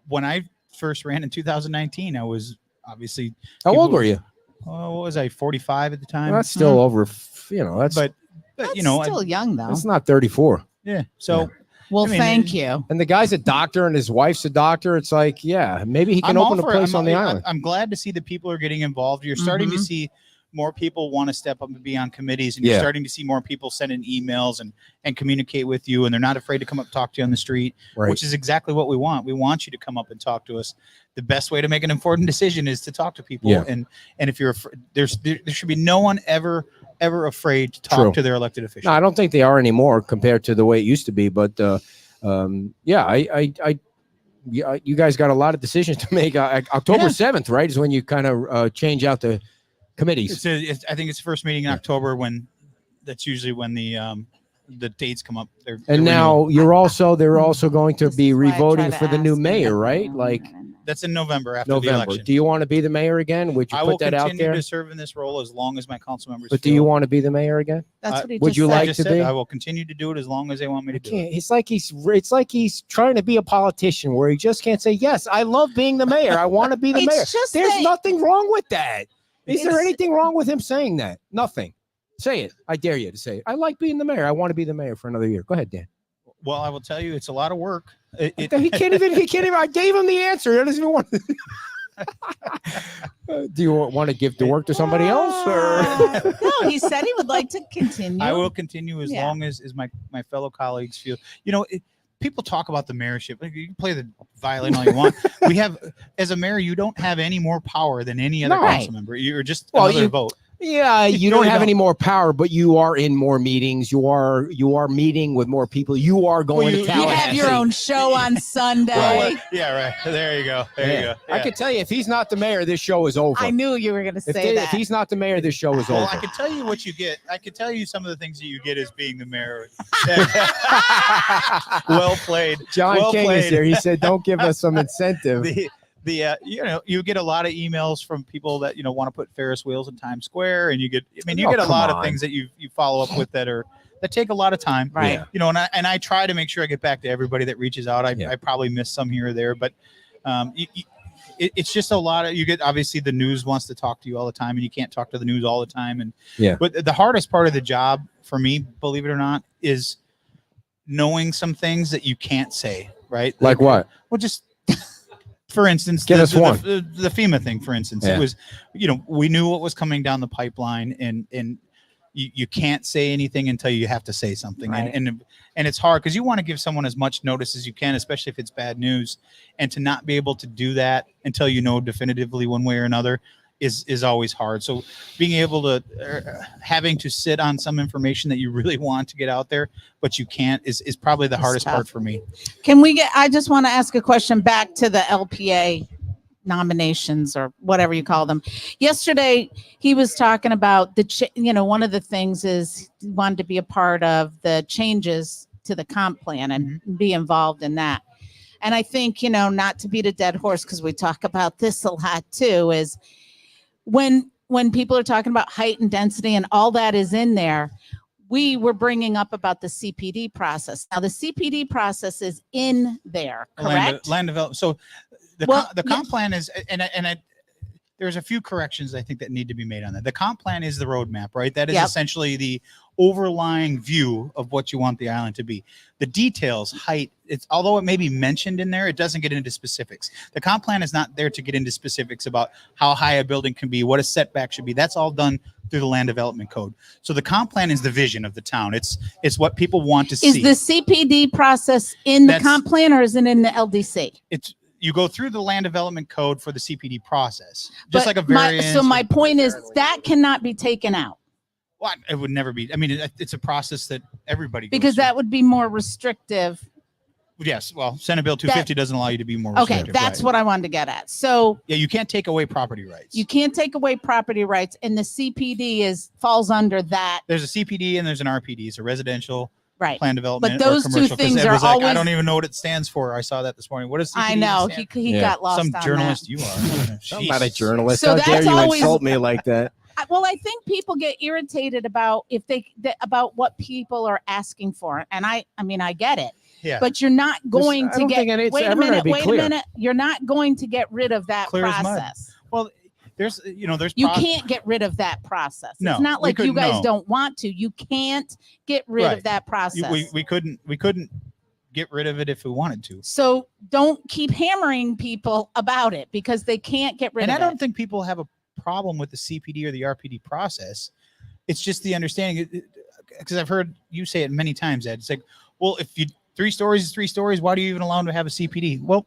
when I first ran in 2019, I was obviously. How old people- were you? What was I? 45 at the time. That's still over, that's, But That's I- still young, though. that's not 34. yeah. So Well, I mean, thank you. And the guy's a doctor and his wife's a doctor. It's like, yeah, maybe he can I'm all open a for it. place on the island. I'm glad to see that people are getting involved. You're starting to Mhm. see more people want to step up and be on committees, and Yeah. you're starting to see more people send in emails and communicate with you, and they're not afraid to come up and talk to you on the street, Right. which is exactly what we want. We want you to come up and talk to us. The best way to make an important decision is to talk to people, Yeah. and if you're there should be no one ever afraid to talk True. to their elected officials. No, I don't think they are anymore compared to the way it used to be. But you guys got a lot of decisions to make. October Yeah. 7th, right, is when you kind of change out the committees. I think it's the first meeting in October when that's usually when the dates come up. They're And renewed. now they're also going to This be is why I try revoting to for the new ask you mayor, that. right? Like That's in November after the November. election. Do you want to be the mayor again? Would you I will put that out continue there? to serve in this role as long as my council members. But do you want to be the mayor again? That's what he would just you said. like I just to said be? I will continue to do it as long as they want me to do it. Can't. It's like he's trying to be a politician where he just can't say, yes, I love being the mayor. I want to be the It's mayor. just There's that- nothing wrong with that. Is there It's- anything wrong with him saying that? Nothing. Say it. I dare you to say it. I like being the mayor. I want to be the mayor for another year. Go ahead, Dan. Well, I will tell you, it's a lot of work. He can't even. I gave him the answer. He doesn't even want. Do you want to give the work to somebody else, or? No, he said he would like to continue. I will continue as Yeah. long as my fellow colleagues feel. People talk about the mayorship. Like, you can play the violin all you want. We have, as a mayor, you don't have any more power than any other No. council member. You're just Well, another you- vote. Yeah, you You don't really have don't. any more power, but you are in more meetings. You are meeting with more people. You are going to you- you you Tallahassee. have your own show on Sunday. Right. Yeah, right. There you go. There you go. I Yeah. can tell you, if he's not the mayor, this show is over. I knew you were going to say If that. he's not the mayor, this show is Well, over. I can tell you what you get. I can tell you some of the things that you get as being the mayor. Well played. John well King is played. there. He said, "Don't give us some incentive." You get a lot of emails from people that want to put Ferris wheels in Times Square, and you get a Oh, lot come of on. things that you follow up with that are that take a lot of time. Right. Yeah. You know, and I try to make sure I get back to everybody that reaches out. I probably miss some here or there, but it's just a lot of, you get, obviously the news wants to talk to you all the time and you can't talk to the news all the time. And but the hardest part of the job for me, believe it or not, is knowing some things that you can't say, right? Like what? Well, just for instance, Give us one. The FEMA thing, for instance, it was, you know, we knew what was coming down the pipeline, and you can't say anything until you have to say something. Right. And it's hard because you want to give someone as much notice as you can, especially if it's bad news, and to not be able to do that until you know definitively one way or another is always hard. So being able to having to sit on some information that you really want to get out there, but you can't is probably the hardest part for me. Can we get, I just want to ask a question back to the LPA nominations or whatever you call them. Yesterday, he was talking about one of the things is he wanted to be a part of the changes to the comp plan and be involved in that. And I think, not to beat a dead horse, because we talk about this a lot too, is when people are talking about height and density and all that is in there, we were bringing up about the CPD process. Now the CPD process is in there, correct? Land development. So the comp plan is, and there's a few corrections I think that need to be made on that. The comp plan is the roadmap, right? That is essentially the overlying view of what you want the island to be. The details, height, although it may be mentioned in there, it doesn't get into specifics. The comp plan is not there to get into specifics about how high a building can be, what a setback should be. That's all done through the land development code. So the comp plan is the vision of the town. It's what people want to see. Is the CPD process in the comp plan or is it in the LDC? You go through the land development code for the CPD process, just like a variance. So my point is that cannot be taken out. Well, it would never be. I mean, it's a process that everybody goes because through. that would be more restrictive. Yes. Well, Senate Bill 250 doesn't allow you to be more Okay, restrictive. that's what I wanted to get at. So yeah, you can't take away property rights. You can't take away property rights, and the CPD falls under that. There's a CPD and there's an RPD, so residential plan development. But those or commercial, two things are always. I don't even know what it stands for. I saw that this morning. What is CPD? I know he got lost. Some on journalist that. you are. I'm not a journalist. So How dare that's you always- insult me like that? Well, I think people get irritated about about what people are asking for, and I mean I get it. Yeah. But you're not going to get. Wait a minute. You're not going to get rid of that Clear as mud. process. Well, there's You can't get rid of that process. No, it's not we like you couldn't, guys no. don't want to. You can't get rid of that process. We couldn't get rid of it if we wanted to. So don't keep hammering people about it because they can't get rid And of I it. don't think people have a problem with the CPD or the RPD process. It's just the understanding, because I've heard you say it many times, Ed. It's like, well, if you 3 stories is 3 stories, why do you even allow them to have a CPD? Well,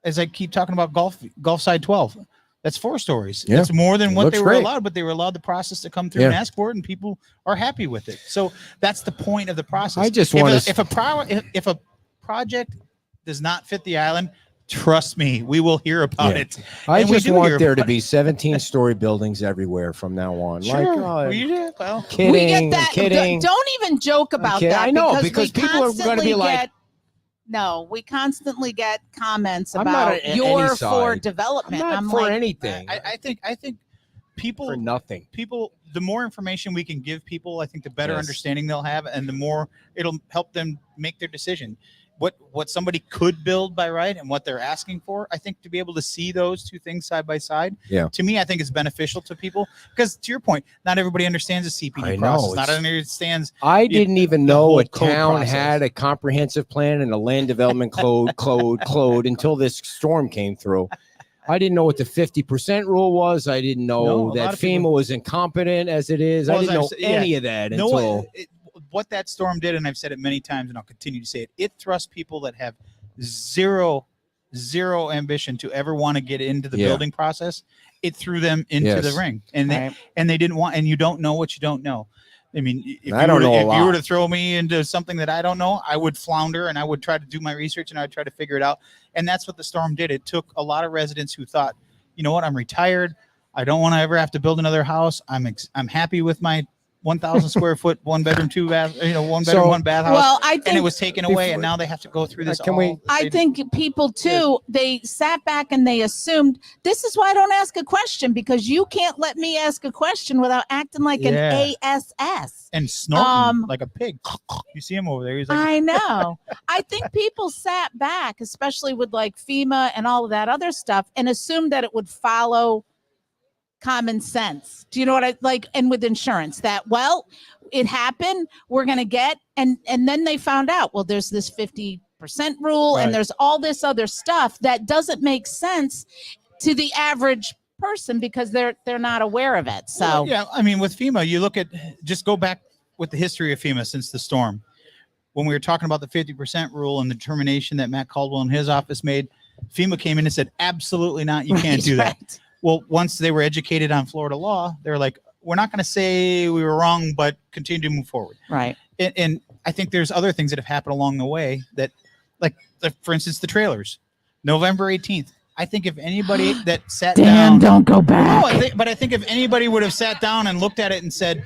as I keep talking about Gulf Side 12, that's 4 stories. Yeah. That's more than what Looks they were great. allowed, but they were allowed the process to come through and ask for it, and people are happy with it. So that's the point of the process. I just want to. If a project does not fit the island, trust me, we will hear about it. I And we just do want hear there to about be 17-story buildings everywhere from now on. Sure. Well, we get kidding, that. kidding. Don't even joke about kidding. that. I know, because we people are gonna constantly be like- get- No, we constantly get comments I'm not about on you're any for side. development. I'm not I'm for like, anything. I think people For nothing. the more information we can give people, I think the better Yes. understanding they'll have, and the more it'll help them make their decision. What somebody could build by right and what they're asking for, I think to be able to see those two things side by side, to me, I think is beneficial to people. Because to your point, not everybody understands the CPD I know, process. Not it's- everybody understands. I didn't even the know whole a code town process. had a comprehensive plan and a land development code until this storm came through. I didn't know what the 50% rule was. I didn't know No, a lot that of people- FEMA was incompetent as it is. Well, I as didn't I've know said- yeah. any of that No, until what that storm did, and I've said it many times, and I'll continue to say it. It thrust people that have zero ambition to ever want to get into the building process. It threw them into the ring, and they didn't want. And you don't know what you don't know. I mean, if I don't know a if you were lot. to throw me into something that I don't know, I would flounder and I would try to do my research and I would try to figure it out. And that's what the storm did. It took a lot of residents who thought, you know what, I'm retired. I don't want to ever have to build another house. I'm happy with my 1,000 square foot, 1 bedroom, 2 bath, one bedroom, So- 1 bathhouse. Well, I and it think was taken away, and now they have to go through this. Can we- I think people too, they sat back and they assumed this is why I don't ask a question, because you can't let me ask a question without acting like Yeah. an ASS. and snorting Um, like a pig. You see him over there. He's like, I know. I think people sat back, especially with like FEMA and all of that other stuff, and assumed that it would follow common sense. Do you know what I like? And with insurance, that well, it happened. We're gonna get and then they found out. Well, there's this 50% rule, Right. and there's all this other stuff that doesn't make sense to the average person because they're not aware of it. So Well, yeah, I mean, with FEMA, you look at just go back with the history of FEMA since the storm. When we were talking about the 50% rule and the determination that Matt Caldwell and his office made, FEMA came in and said, absolutely not. You can't do that. Right. Well, once they were educated on Florida law, they were like, we're not going to say we were wrong, but continue to move forward. Right. And I think there's other things that have happened along the way that, like, for instance, the trailers. November 18th. I think if anybody that sat Dan, down, don't go back. no, I think if anybody would have sat down and looked at it and said,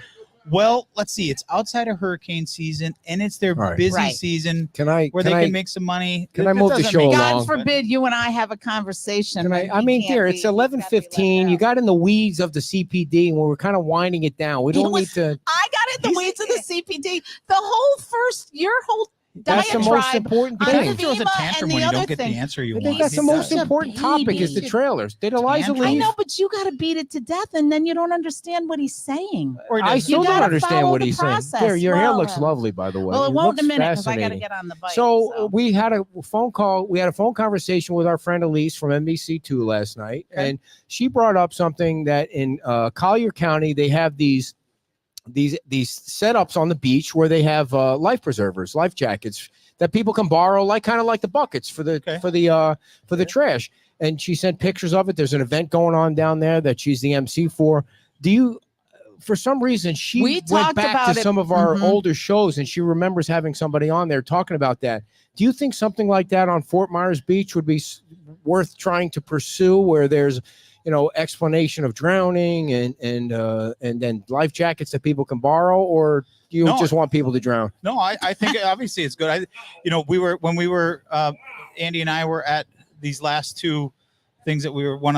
well, let's see, it's outside of hurricane season and it's their Right. busy Right. season Can I? where can they I, can make some money. can I That move the doesn't show make along? God sense, but- forbid you and I have a conversation. Can when I he mean, can't dear, be- it's he's gotta be let 11:15. You out. got in the weeds of the CPD, and we're kind of winding it down. We It don't was- need to. I got in the weeds of the CPD. The whole your whole That's the most diatribe important on I thing. think throws a FEMA tantrum and when the you other don't get thing. the answer you I think want. that's the He most does. important topic is the baby. trailers. Did Eliza Tantrum. I leave? know, but you got to beat it to death, and then you don't understand what he's saying. Or he I doesn't. still You don't gotta understand follow what the he's saying. process. There, your hair Well, looks lovely, by the way. Well, it won't in a looks minute because I got to fascinating. get on the bike. So we had a phone call. We had a phone conversation with our friend Elise from NBC2 last night, Okay. and she brought up something that in Collier County they have these setups on the beach where they have life preservers, life jackets that people can borrow, like kind of like the buckets for the for the trash. And she sent pictures of it. There's an event going on down there that she's the MC for. Do you? For some reason, she We went talked back about to it. some of our Mhm. older shows, and she remembers having somebody on there talking about that. Do you think something like that on Fort Myers Beach would be worth trying to pursue, where there's, explanation of drowning and then life jackets that people can borrow, or do you No. just want people to drown? No, I think obviously it's good. When we were Andy and I were at these last two things that we were one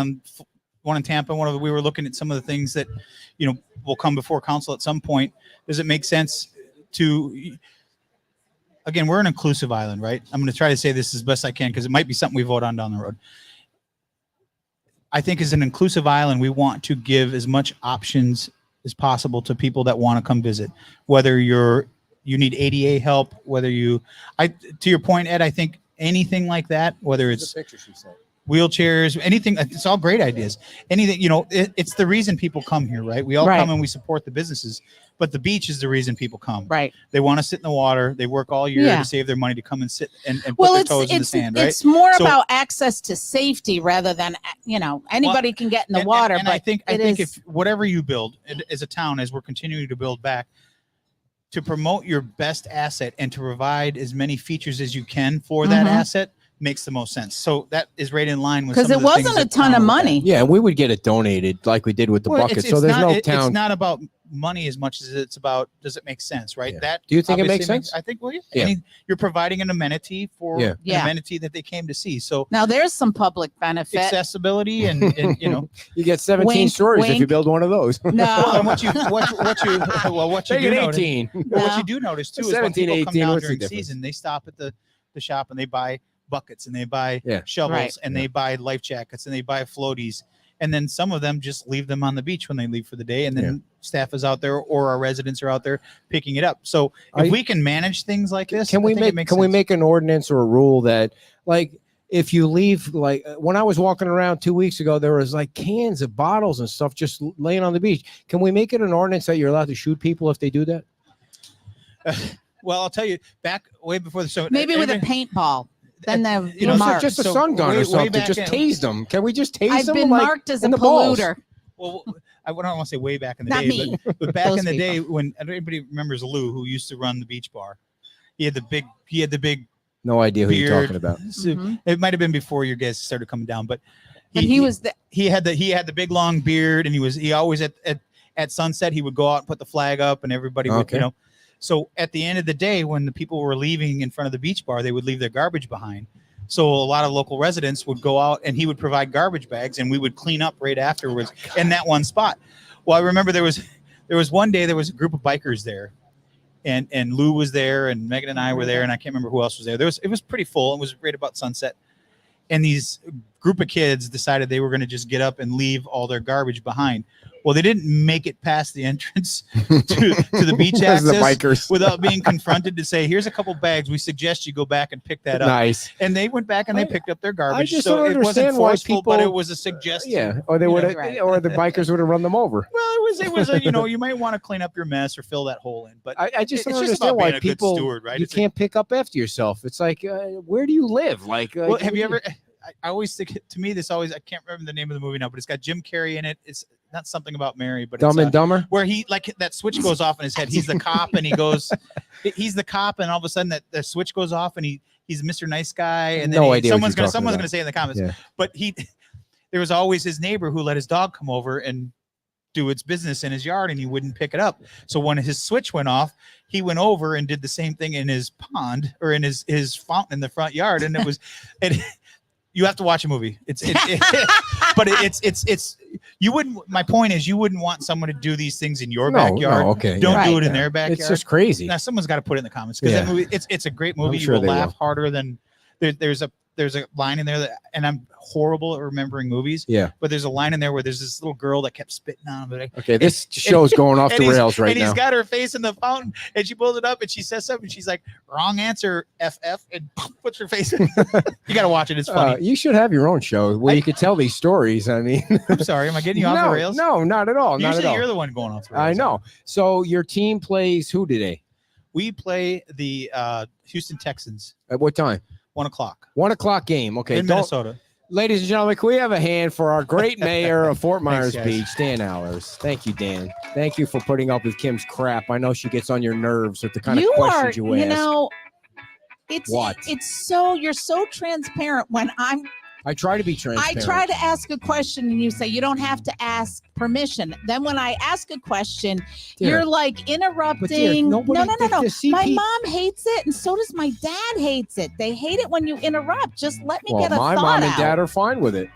in Tampa, we were looking at some of the things that will come before council at some point. Does it make sense to? Again, we're an inclusive island, right? I'm going to try to say this as best I can because it might be something we vote on down the road. I think as an inclusive island, we want to give as much options as possible to people that want to come visit, whether you need ADA help, to your point, Ed, I think anything like that, whether it's picture she sent. wheelchairs, anything, it's all great ideas. Anything, it's the reason people come here, right? We all Right. come and we support the businesses, but the beach is the reason people come. Right. They want to sit in the water. They work all year Yeah. to save their money to come and sit and put Well, their it's toes in the sand, right? it's more So- about access to safety rather than anybody can get in the And- water. And but I think it if whatever you build as a town, as we're continuing to build back, to promote your best asset and to provide as many features as you can for that Mhm. asset makes the most sense. So that is right in line with because some it of the things wasn't a that ton town of looked at. money. Yeah, and we would get it donated like we did with the Well, bucket. So there's no town. It's not about money as much as it's about does it make sense, right? Yeah. That Do you think it obviously makes sense? I think yeah. Yeah. You're providing an amenity for Yeah. an Yeah. amenity that they came to see. So Now there's some public benefit. accessibility and You get 17 Wink, stories if you wink. build one of those. well, No, and what you Take do it notice, 18. well, what No. you do notice too is 17, when people come 18, down what's the during difference? season, they stop at the shop and they buy buckets and they buy Yeah. shovels Right. and Yeah. they buy life jackets and they buy floaties. And then some of them just leave them on the beach when they leave for the day. And then staff is out there or our residents are out there picking it up. So if we can manage things like this, Can we I think it make makes can we sense. make an ordinance or a rule that, like, if you leave, like when I was walking around 2 weeks ago, there was like cans of bottles and stuff just laying on the beach. Can we make it an ordinance that you're allowed to shoot people if they do that? Well, I'll tell you, back way before the show. maybe with a everybody- paintball. Then they're you know, so marked. Just a So sun gun way- or way something. back Just in- tase them. Can we just tase I've them? been like, marked as a in the balls? polluter. Well, I don't want to say way back in the Not day, me. but back Those in the day people. when everybody remembers Lou, who used to run the beach bar. He had the big No idea who you're beard. talking about. So Mhm. it might have been before your guys started coming down, but And he was the he had the big long beard, and he always at at sunset, he would go out and put the flag up, and everybody would, Okay. So at the end of the day, when the people were leaving in front of the beach bar, they would leave their garbage behind. So a lot of local residents would go out, and he would provide garbage bags, and we would clean up right afterwards in that one spot. Well, I remember there was one day there was a group of bikers there, and Lou was there, and Megan and I were there, and I can't remember who else was there. It was pretty full. It was right about sunset, and these group of kids decided they were going to just get up and leave all their garbage behind. Well, they didn't make it past the entrance to the beach As access the bikers. without being confronted to say, "Here's a couple bags. We suggest you go back and pick that up." Nice. And they went back and they picked up their garbage. just So don't it wasn't understand why forceful, but people- it was a suggestion. Yeah, or they would have, Right. or the bikers would have run them over. Well, it was a, you might want to clean up your mess or fill that hole in. But I just don't it's understand about why being a good people steward, right? you It's a- can't pick up after yourself. It's like, where do you live? Like, Well, have you ever? I always think, to me, I can't remember the name of the movie now, but it's got Jim Carrey in it. It's not something about Mary, but Dumb it's, and Dumber? where he, like, that switch goes off in his head. He's the cop, and he goes, he's the cop, and all of a sudden that the switch goes off, and he's Mr. Nice Guy, and then No idea what someone's you're gonna talking about. say in the comments, Yeah. but there was always his neighbor who let his dog come over and do its business in his yard, and he wouldn't pick it up. So when his switch went off, he went over and did the same thing in his pond or in his fountain in the front yard, and it was you have to watch a movie. But it's you wouldn't. My point is, you wouldn't want someone to do these things in your backyard. No, okay. Don't yeah. do it in their backyard. It's just crazy. Now someone's got to put it in the comments because that movie. It's a great movie. You sure will they laugh will. harder than there's a line in there that, and I'm horrible at remembering movies. Yeah. But there's a line in there where there's this little girl that kept spitting on him. Okay, this show's going off the rails right and now. he's got her face in the fountain, and she pulls it up, and she says something. She's like, "Wrong answer, FF," and puts her face in. You got to watch it. It's funny. You should have your own show where you could tell these stories. I mean, I'm sorry. Am I getting you off the rails? No, not at all. Not Usually at all. you're the one going off the rails. I know. So your team plays who today? We play the Houston Texans At what time? 1:00 1:00 game. Okay. in don't- Minnesota. Ladies and gentlemen, can we have a hand for our great mayor of Fort Myers guys. Beach, Dan Allers? Thank you, Dan. Thank you for putting up with Kim's crap. I know she gets on your nerves with the kind of questions you ask. It's What? it's so you're so transparent when I try to be transparent. I try to ask a question and you say you don't have to ask permission. Then when I ask a question, Dear. you're like interrupting. nobody- no. the CP My mom hates it, and so does my dad hates it. They hate it when you interrupt. Just let me Well, get a my thought mom and out. dad are fine with it.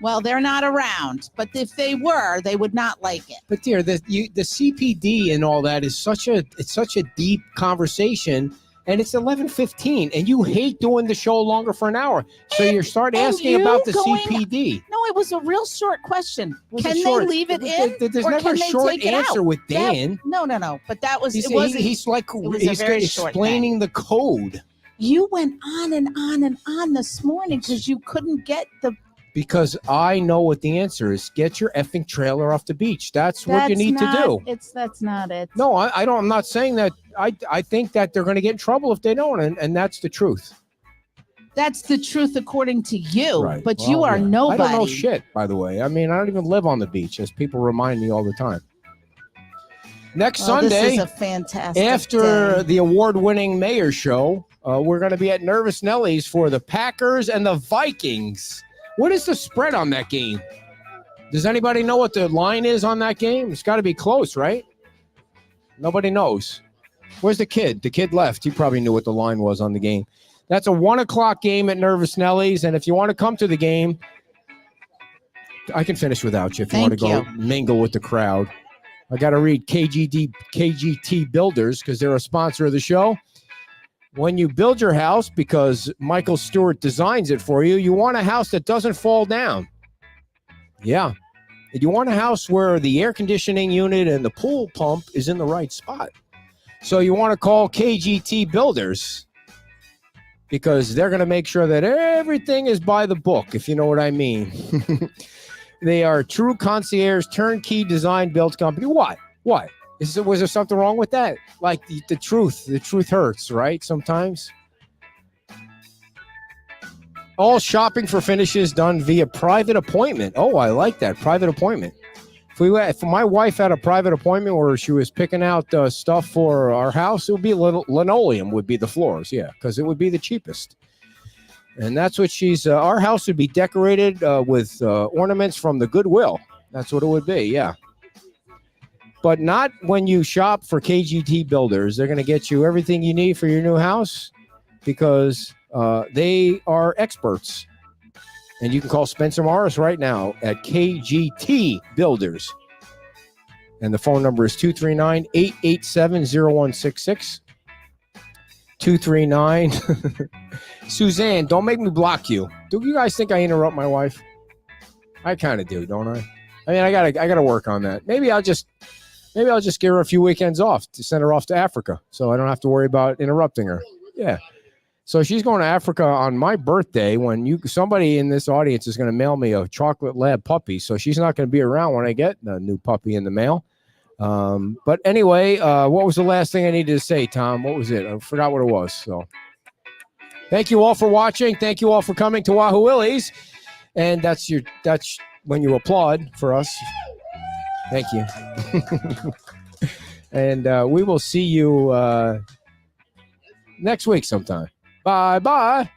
Well, they're not around, but if they were, they would not like it. But dear, the CPD and all that is such a deep conversation, and it's 11:15, and you hate doing the show longer for an hour. So you start and asking you about the going- CPD. No, it was a real short question. Was Can it short? they leave it in, There's or never can a they short take it answer out? with Yeah, Dan. no. But that was He's, it. Wasn't he's like was a he's very short explaining the code you went on and on and on this morning because you couldn't get the. because I know what the answer is. Get your effing trailer off the beach. That's what you need to do. That's not it. No, I don't. I'm not saying that. I think that they're going to get in trouble if they don't, and that's the truth. That's the truth according to you. Right. But Well, you are yeah. nobody. I don't know shit, by the way. I mean, I don't even live on the beach, as people remind me all the time. Next Well, Sunday, this is a fantastic after day. the award-winning mayor show, we're going to be at Nervous Nellie's for the Packers and the Vikings. What is the spread on that game? Does anybody know what the line is on that game? It's got to be close, right? Nobody knows. Where's the kid? The kid left. He probably knew what the line was on the game. That's a 1:00 game at Nervous Nellie's, and if you want to come to the game, I can finish without you if you want to Thank go mingle with the crowd. I got to read KGT Builders because they're a sponsor of the show. When you build your house, because Michael Stewart designs it for you, you want a house that doesn't fall down. Yeah. And you want a house where the air conditioning unit and the pool pump is in the right spot. So you want to call KGT Builders because they're going to make sure that everything is by the book, if you know what I mean. They are true concierge, turnkey design build company. What? Was there something wrong with that? Like the truth hurts, right? Sometimes. All shopping for finishes done via private appointment. Oh, I like that. Private appointment. If my wife had a private appointment where she was picking out stuff for our house, it would be linoleum would be the floors. Yeah, because it would be the cheapest. And that's what our house would be decorated with ornaments from the Goodwill. That's what it would be. Yeah. but not when you shop for KGT Builders. They're going to get you everything you need for your new house because they are experts. And you can call Spencer Morris right now at KGT Builders. And the phone number is 239-887-0166. 239. Suzanne, don't make me block you. Do you guys think I interrupt my wife? I kind of do, don't I? I mean, I gotta work on that. Maybe I'll just give her a few weekends off to send her off to Africa, so I don't have to worry about interrupting her. Yeah. So she's going to Africa on my birthday. When somebody in this audience is going to mail me a chocolate lab puppy, so she's not going to be around when I get the new puppy in the mail. But anyway, what was the last thing I needed to say, Tom? What was it? I forgot what it was. So thank you all for watching. Thank you all for coming to Wahoo Willie's. And that's when you applaud for us. Thank you. And we will see you next week sometime. Bye-bye.